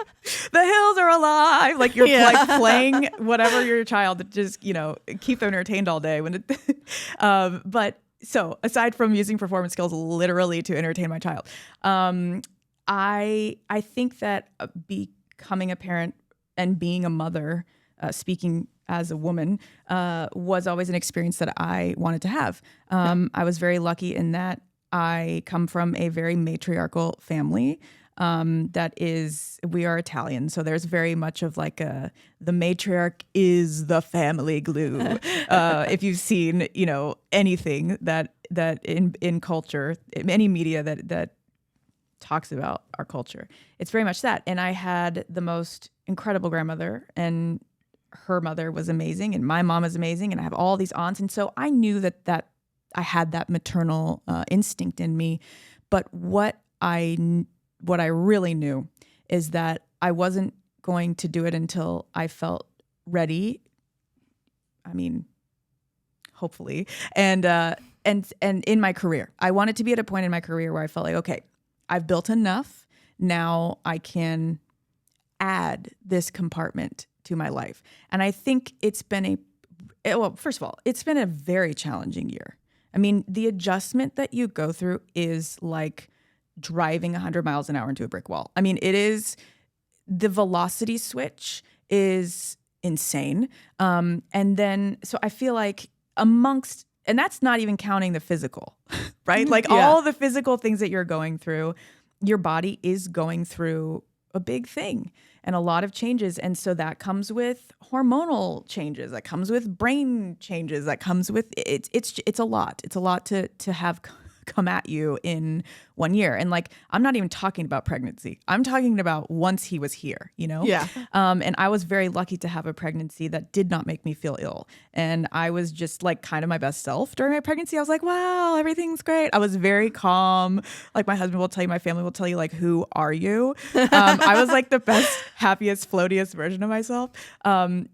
the hills are alive. Like you're like playing whatever your child, just, keep them entertained all day. But so aside from using performance skills literally to entertain my child, I think that becoming a parent and being a mother, speaking as a woman, was always an experience that I wanted to have. I was very lucky in that I come from a very matriarchal family. We are Italian, so there's very much of like the matriarch is the family glue. If you've seen, anything that in culture, any media that talks about our culture, it's very much that. And I had the most incredible grandmother, and her mother was amazing, and my mom is amazing, and I have all these aunts, and so I knew that I had that maternal instinct in me. But what I really knew is that I wasn't going to do it until I felt ready. I mean, hopefully, and in my career, I wanted to be at a point in my career where I felt like, okay, I've built enough. Now I can add this compartment to my life. And I think it's been first of all, it's been a very challenging year. I mean, the adjustment that you go through is like driving 100 miles an hour into a brick wall. I mean, the velocity switch is insane. And then, so I feel like and that's not even counting the physical, right? Like all the physical things that you're going through, your body is going through a big thing and a lot of changes. And so that comes with hormonal changes, that comes with brain changes, that comes with, it's a lot. It's a lot to have come at you in 1 year. And like, I'm not even talking about pregnancy. I'm talking about once he was here, Yeah. And I was very lucky to have a pregnancy that did not make me feel ill. And I was just like kind of my best self during my pregnancy. I was like, wow, everything's great. I was very calm. Like my husband will tell you, my family will tell you, like, who are you? I was like the best, happiest, floatiest version of myself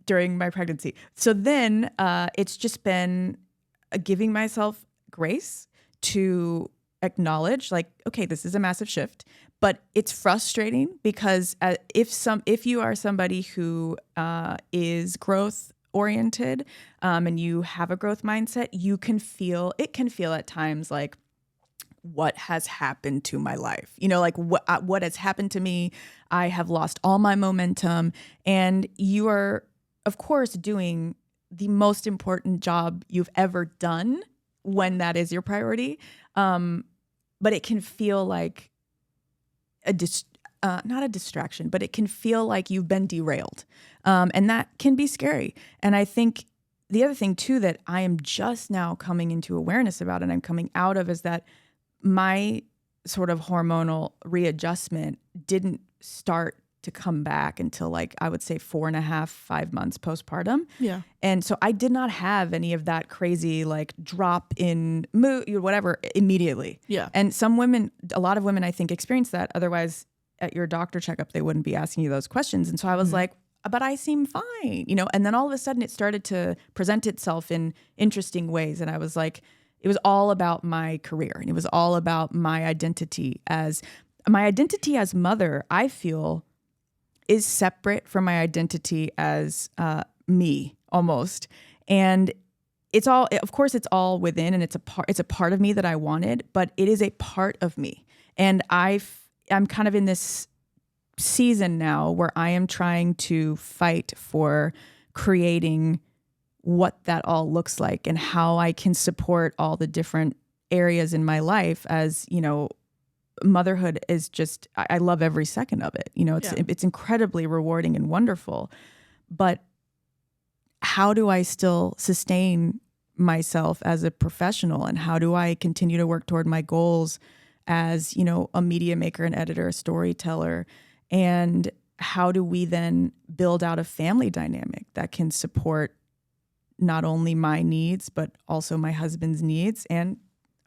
during my pregnancy. So then it's just been giving myself grace to acknowledge, like, okay, this is a massive shift, but it's frustrating because if you are somebody who is growth oriented and you have a growth mindset, it can feel at times like, what has happened to my life? Like what has happened to me? I have lost all my momentum, and you are, of course, doing the most important job you've ever done when that is your priority. But it can feel like not a distraction, but it can feel like you've been derailed. And that can be scary. And I think the other thing too, that I am just now coming into awareness about and I'm coming out of, is that my sort of hormonal readjustment didn't start to come back until like, I would say 4.5, 5 months postpartum. Yeah. And so I did not have any of that crazy like drop in mood, whatever, immediately. Yeah. And a lot of women I think experience that. Otherwise at your doctor checkup, they wouldn't be asking you those questions. And so I was like, but I seem fine, and then all of a sudden it started to present itself in interesting ways. And I was like, it was all about my career, and it was all about my identity as mother, I feel, is separate from my identity as me almost. And of course it's all within, and it's a part of me that I wanted, but it is a part of me. And I'm kind of in this season now where I am trying to fight for creating what that all looks like and how I can support all the different areas in my life. As motherhood is just, I love every second of it. It's incredibly rewarding and wonderful, but how do I still sustain myself as a professional, and how do I continue to work toward my goals as, a media maker, an editor, a storyteller? And how do we then build out a family dynamic that can support not only my needs, but also my husband's needs and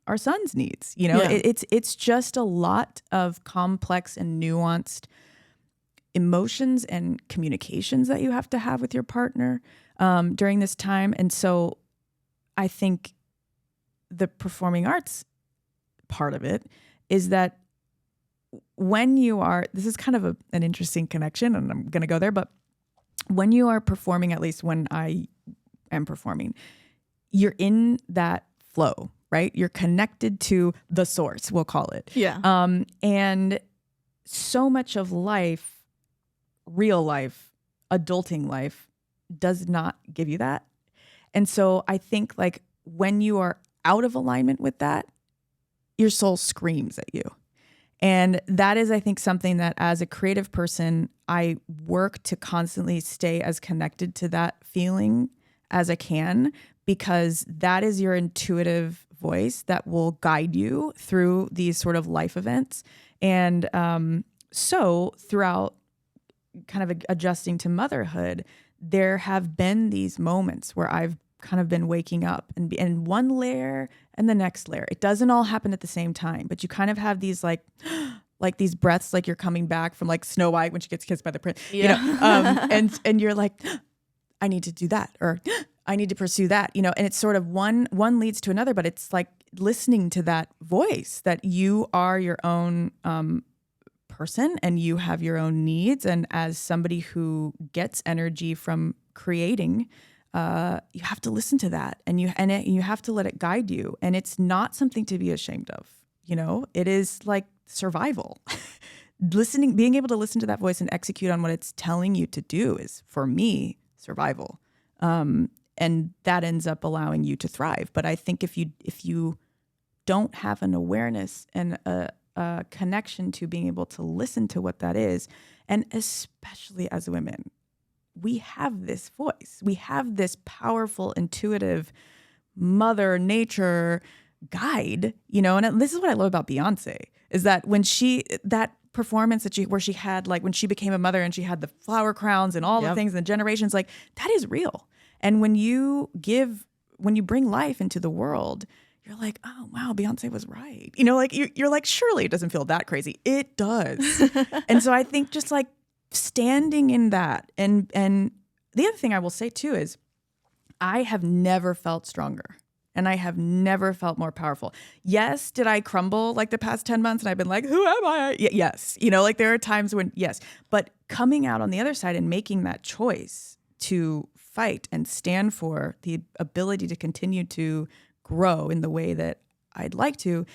our son's needs? It's just a lot of complex and nuanced emotions and communications that you have to have with your partner during this time. And so I think the performing arts part of it is that this is kind of an interesting connection, and I'm going to go there, but when you are performing, at least when I am performing, you're in that flow. right? You're connected to the source, we'll call it. Yeah. And so much of life, real life, adulting life, does not give you that. And so I think like when you are out of alignment with that, your soul screams at you. And that is, I think, something that as a creative person, I work to constantly stay as connected to that feeling as I can, because that is your intuitive voice that will guide you through these sort of life events. And so throughout kind of adjusting to motherhood, there have been these moments where I've kind of been waking up and one layer and the next layer. It doesn't all happen at the same time, but you kind of have these like these breaths, like you're coming back from like Snow White when she gets kissed by the prince, you know, and you're like, I need to do that, or I need to pursue that, you know, and it's sort of one leads to another, but it's like listening to that voice that you are your own person and you have your own needs. And as somebody who gets energy from creating, you have to listen to that, and you have to let it guide you. And it's not something to be ashamed of. You know, it is like survival. Being able to listen to that voice and execute on what it's telling you to do is, for me, survival. And that ends up allowing you to thrive. But I think if you don't have an awareness and a connection to being able to listen to what that is, and especially as women, we have this voice. We have this powerful, intuitive mother nature guide, you know, and this is what I love about Beyonce, is that when that performance where she had, like, when she became a mother and she had the flower crowns and all the things and the generations, like, that is real. And when you bring life into the world, you're like, oh, wow, Beyonce was right. You know, like you're like, surely it doesn't feel that crazy. It does. And so I think just like standing in that, and the other thing I will say too is I have never felt stronger. And I have never felt more powerful. Yes, did I crumble like the past 10 months and I've been like, who am I? Yes. You know, like there are times when, yes. But coming out on the other side and making that choice to fight and stand for the ability to continue to grow in the way that I'd like to,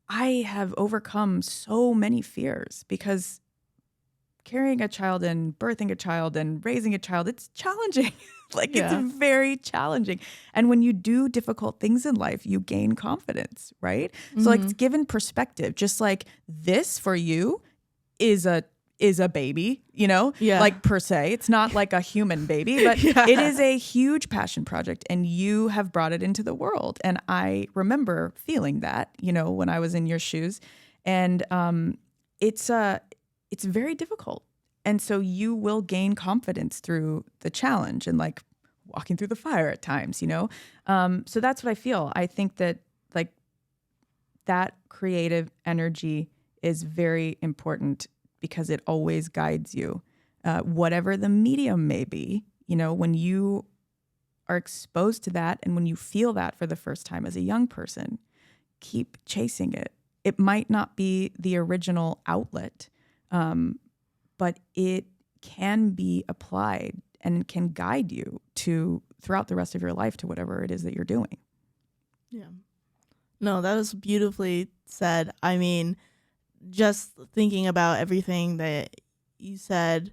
I have overcome so many fears, because carrying a child and birthing a child and raising a child, it's challenging. It's very challenging. And when you do difficult things in life, you gain confidence, right? Mm-hmm. So like, it's given perspective, just like this for you is a baby, you know, like per se, it's not like a human baby, but it is a huge passion project, and you have brought it into the world. And I remember feeling that, you know, when I was in your shoes, and it's very difficult. And so you will gain confidence through the challenge and like walking through the fire at times, you know? So that's what I feel. I think that like that creative energy is very important, because it always guides you, whatever the medium may be. You know, when you are exposed to that and when you feel that for the first time as a young person, keep chasing it. It might not be the original outlet, but it can be applied and can guide you throughout the rest of your life to whatever it is that you're doing. Yeah. No, that was beautifully said. I mean, just thinking about everything that you said,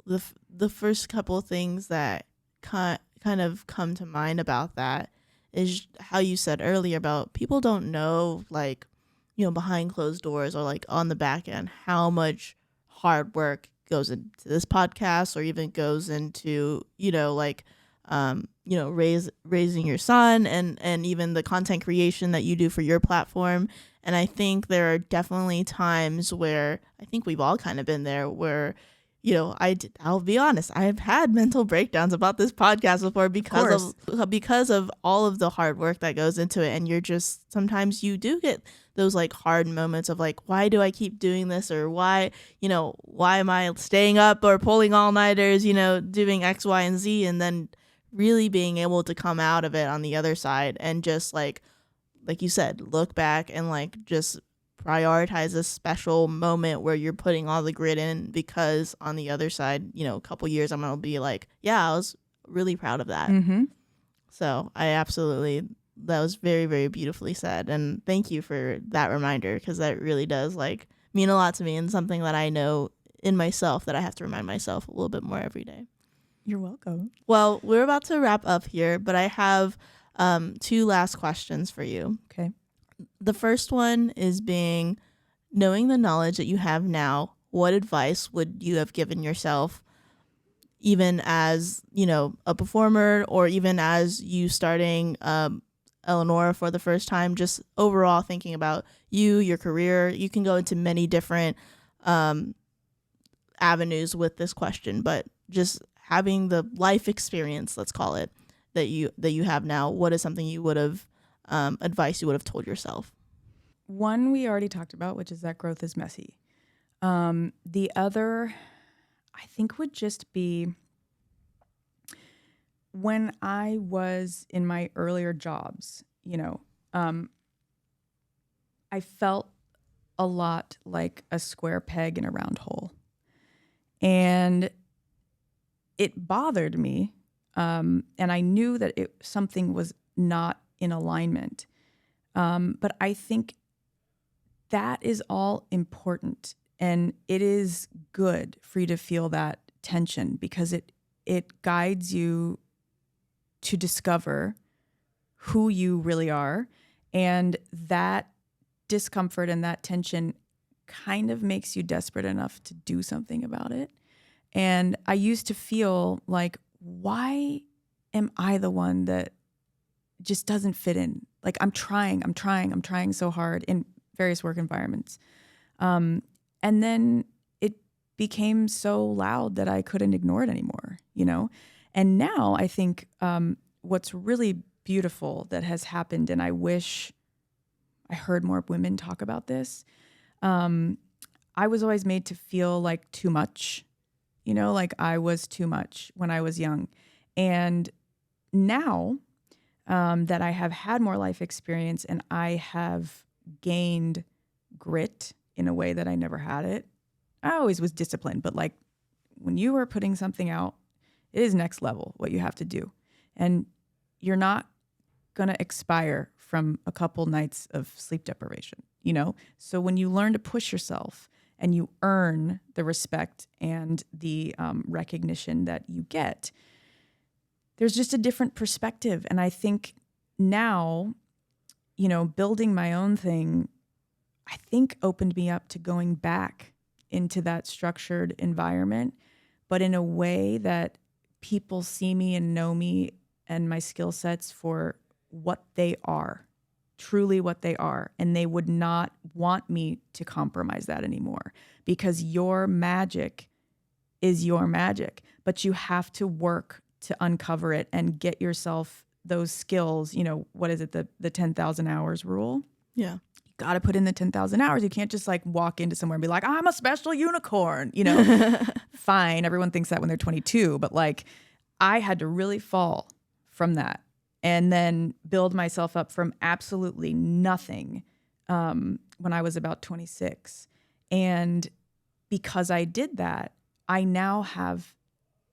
the first couple of things that kind of come to mind about that is how you said earlier about people don't know, like, you know, behind closed doors or like on the back end, how much hard work goes into this podcast, or even goes into, you know, like, you know, raising your son, and even the content creation that you do for your platform. And I think there are definitely times where I think we've all kind of been there where, you know, I'll be honest, I've had mental breakdowns about this podcast before because of all of the hard work that goes into it. And you're just, sometimes you do get those like hard moments of like, why do I keep doing this? Or why am I staying up or pulling all-nighters, you know, doing X, Y, and Z, and then really being able to come out of it on the other side and just like you said, look back and like just prioritize a special moment where you're putting all the grit in, because on the other side, you know, a couple years I'm going to be like, yeah, I was really proud of that. Mm-hmm. So I absolutely was very, very beautifully said. And thank you for that reminder, because that really does like mean a lot to me, and something that I know in myself that I have to remind myself a little bit more every day. You're welcome. Well, we're about to wrap up here, but I have 2 last questions for you. Okay. The first one is knowing the knowledge that you have now, what advice would you have given yourself, even as, a performer, or even as you starting ELEANORA for the first time, just overall thinking about your career? You can go into many different avenues with this question, but just having the life experience, let's call it, that you have now, what is something you would have advice you would have told yourself? One we already talked about, which is that growth is messy. The other, I think, would just be when I was in my earlier jobs, I felt a lot like a square peg in a round hole. And it bothered me. And I knew that something was not in alignment. But I think that is all important. And it is good for you to feel that tension, because it guides you to discover who you really are. And that discomfort and that tension kind of makes you desperate enough to do something about it. And I used to feel like, why am I the one that just doesn't fit in? Like, I'm trying so hard in various work environments. And then it became so loud that I couldn't ignore it anymore, And now I think what's really beautiful that has happened, and I wish I heard more women talk about this. I was always made to feel like too much, like I was too much when I was young. And now that I have had more life experience and I have gained grit in a way that I never had it, I always was disciplined, but like when you are putting something out, it is next level what you have to do. And you're not going to expire from a couple nights of sleep deprivation, So when you learn to push yourself and you earn the respect and the recognition that you get, there's just a different perspective. And I think now, building my own thing, I think opened me up to going back into that structured environment, but in a way that people see me and know me and my skill sets for what they are, truly what they are. And they would not want me to compromise that anymore, because your magic is your magic, but you have to work to uncover it and get yourself those skills. What is it? The 10,000 hours rule? Yeah. You got to put in the 10,000 hours. You can't just like walk into somewhere and be like, I'm a special unicorn, Fine. Everyone thinks that when they're 22, but like I had to really fall from that and then build myself up from absolutely nothing when I was about 26. And because I did that, I now have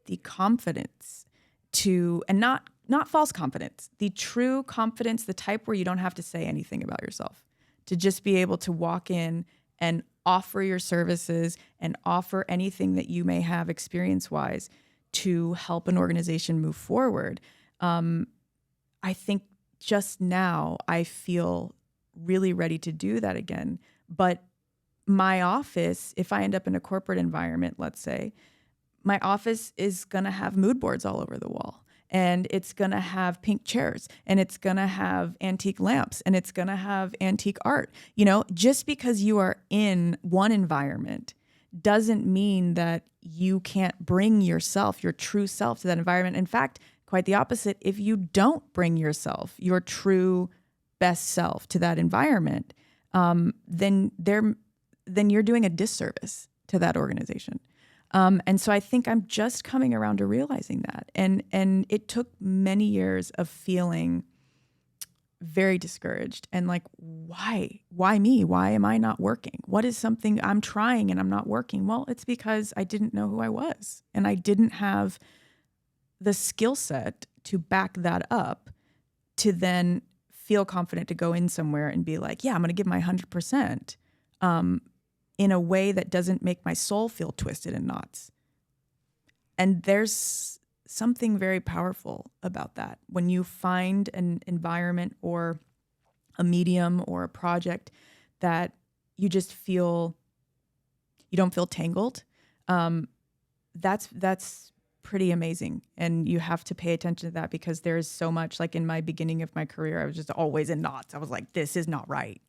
the confidence to, and not false confidence, the true confidence, the type where you don't have to say anything about yourself, to just be able to walk in and offer your services and offer anything that you may have experience-wise to help an organization move forward. I think just now I feel really ready to do that again. But my office, if I end up in a corporate environment, let's say, my office is going to have mood boards all over the wall. And it's going to have pink chairs, and it's going to have antique lamps, and it's going to have antique art. Just because you are in one environment doesn't mean that you can't bring yourself, your true self, to that environment. In fact, quite the opposite. If you don't bring yourself, your true best self, to that environment, then you're doing a disservice to that organization. And so I think I'm just coming around to realizing that. And it took many years of feeling very discouraged and like, why me? Why am I not working? What is something I'm trying and I'm not working? Well, it's because I didn't know who I was, and I didn't have the skill set to back that up to then feel confident to go in somewhere and be like, yeah, I'm going to give my 100%, in a way that doesn't make my soul feel twisted in knots. And there's something very powerful about that. When you find an environment or a medium or a project that you just feel, you don't feel tangled, that's pretty amazing. And you have to pay attention to that, because there's so much, like in my beginning of my career, I was just always in knots. I was like, this is not right,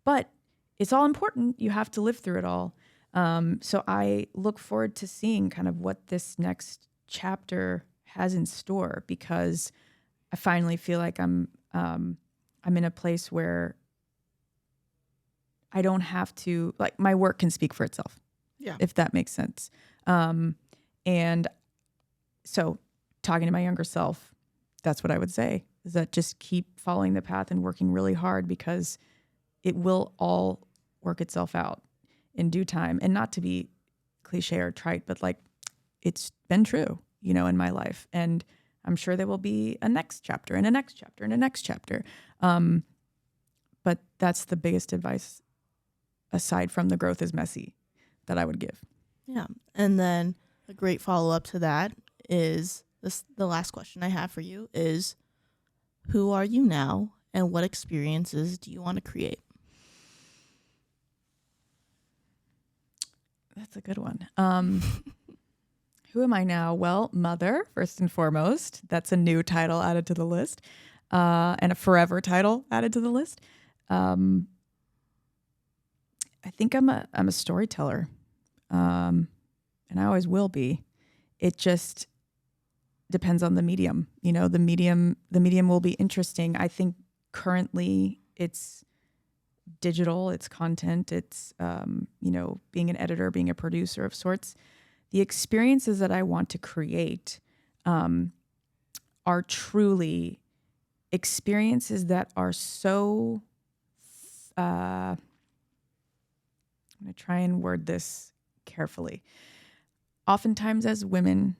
but it's all important. You have to live through it all. So I look forward to seeing kind of what this next chapter has in store, because I finally feel like I'm in a place where I don't have to, like, my work can speak for itself. Yeah. If that makes sense. And so talking to my younger self, that's what I would say, is that just keep following the path and working really hard, because it will all work itself out in due time. And not to be cliche or trite, but like, it's been true, in my life. And I'm sure there will be a next chapter and a next chapter and a next chapter. But that's the biggest advice, aside from the growth is messy, that I would give. Yeah. And then a great follow-up to that is this, the last question I have for you is, who are you now and what experiences do you want to create? That's a good one. Who am I now? Well, mother, first and foremost. That's a new title added to the list, and a forever title added to the list. I think I'm a storyteller, and I always will be. It just depends on the medium. The medium will be interesting. I think currently it's digital, it's content, it's being an editor, being a producer of sorts. The experiences that I want to create are truly experiences that are so, I'm going to try and word this carefully. Oftentimes as women,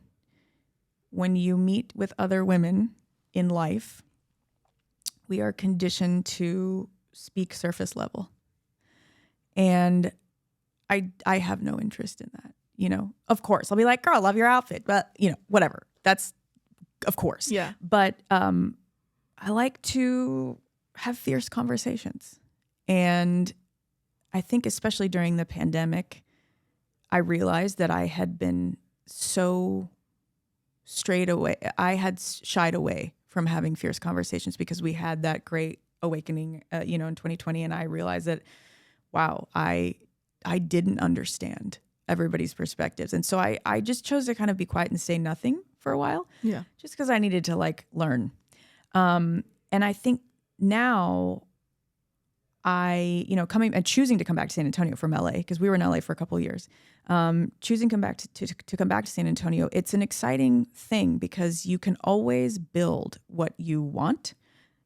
when you meet with other women in life, we are conditioned to speak surface level. And I have no interest in that. Of course, I'll be like, girl, I love your outfit, but whatever. That's, of course. Yeah. But I like to have fierce conversations. And I think especially during the pandemic, I realized that I had been so strayed away. I had shied away from having fierce conversations, because we had that great awakening, in 2020. And I realized that, wow, I didn't understand everybody's perspectives. And so I just chose to kind of be quiet and say nothing for a while. Yeah. Just because I needed to learn. And I think now choosing to come back to San Antonio from LA, because we were in LA for a couple of years, choosing to come back to San Antonio, it's an exciting thing, because you can always build what you want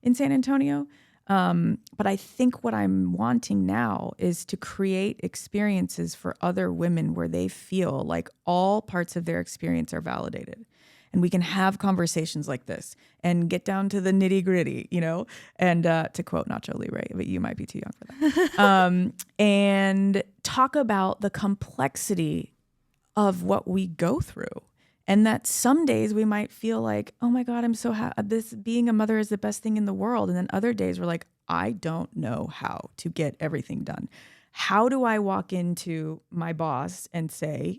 in San Antonio. But I think what I'm wanting now is to create experiences for other women where they feel like all parts of their experience are validated. And we can have conversations like this and get down to the nitty gritty, and to quote Nacho Libre, but you might be too young for that, and talk about the complexity of what we go through. And that some days we might feel like, oh my God, I'm so happy. This being a mother is the best thing in the world. And then other days we're like, I don't know how to get everything done. How do I walk into my boss and say,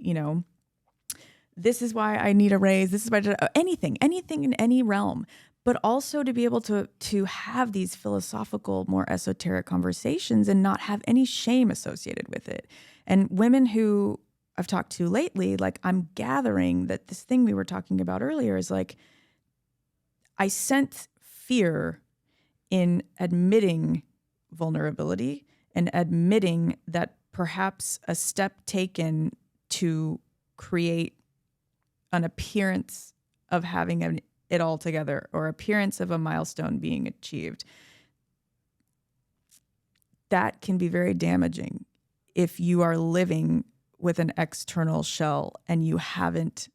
this is why I need a raise. This is why anything in any realm, but also to be able to have these philosophical, more esoteric conversations and not have any shame associated with it. And women who I've talked to lately, like, I'm gathering that this thing we were talking about earlier is like, I sense fear in admitting vulnerability and admitting that perhaps a step taken to create an appearance of having it all together, or appearance of a milestone being achieved, that can be very damaging if you are living with an external shell and you haven't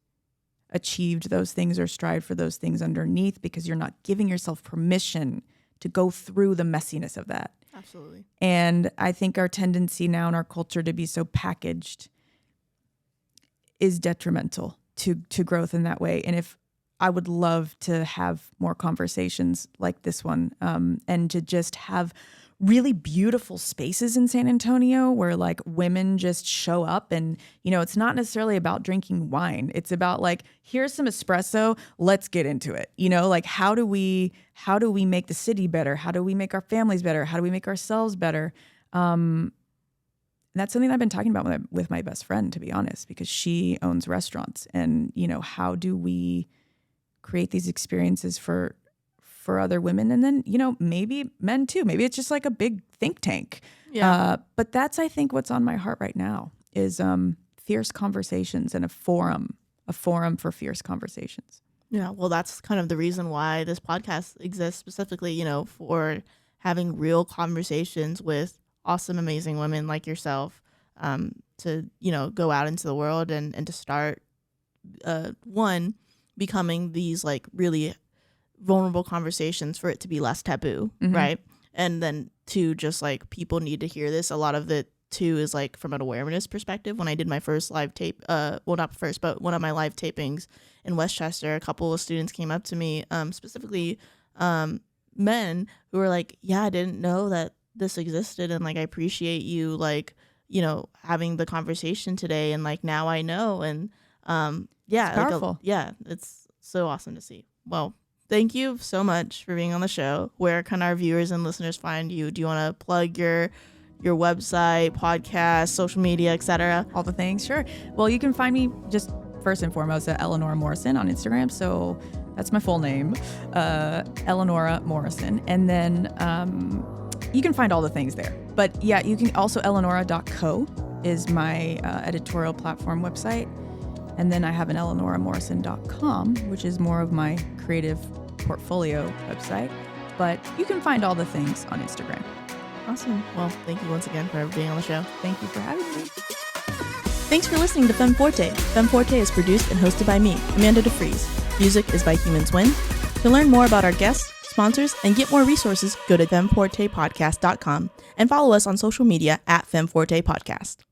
achieved those things or strived for those things underneath, because you're not giving yourself permission go through the messiness of that. Absolutely. And I think our tendency now in our culture to be so packaged is detrimental to growth in that way. And if I would love to have more conversations like this one, and to just have really beautiful spaces in San Antonio where like women just show up and, you know, it's not necessarily about drinking wine. It's about like, here's some espresso, let's get into it. You know, like how do we make the city better? How do we make our families better? How do we make ourselves better? That's something I've been talking about with my best friend, to be honest, because she owns restaurants. And, you know, how do we create these experiences for other women, and then, you know, maybe men too. Maybe it's just like a big think tank. Yeah. But that's, I think, what's on my heart right now is fierce conversations and a forum for fierce conversations. Yeah, well, that's kind of the reason why this podcast exists, specifically, you know, for having real conversations with awesome, amazing women like yourself, to, you know, go out into the world and to start, one, becoming these like really vulnerable conversations for it to be less taboo, right? And then two, just like people need to hear this. A lot of it too is like from an awareness perspective. When I did my first live tape, well, not first, but one of my live tapings in Westchester, a couple of students came up to me, specifically men who were like, yeah, I didn't know that this existed, and like I appreciate you, like, you know, having the conversation today, and like now I know. And yeah, it's powerful. It's so awesome to see. Well, thank you so much for being on the show. Where can our viewers and listeners find you? Do you want to plug your website, podcast, social media, etc.? All the things, sure. Well, you can find me just first and foremost at Ellie Morrison on Instagram. So that's my full name, ELEANORA Morrison. And then you can find all the things there. But yeah, you can also eleanora.co is my editorial platform website. And then I have an eleanoramorrison.com, which is more of my creative portfolio website. But you can find all the things on Instagram. Awesome. Well, thank you once again for being on the show. Thank you for having me. Thanks for listening to Femme Forte. Femme Forte is produced and hosted by me, Amanda DeFries. Music is by Humans Win. To learn more about our guests, sponsors, and get more resources, go to femfortepodcast.com and follow us on social media at Femme Forte Podcast.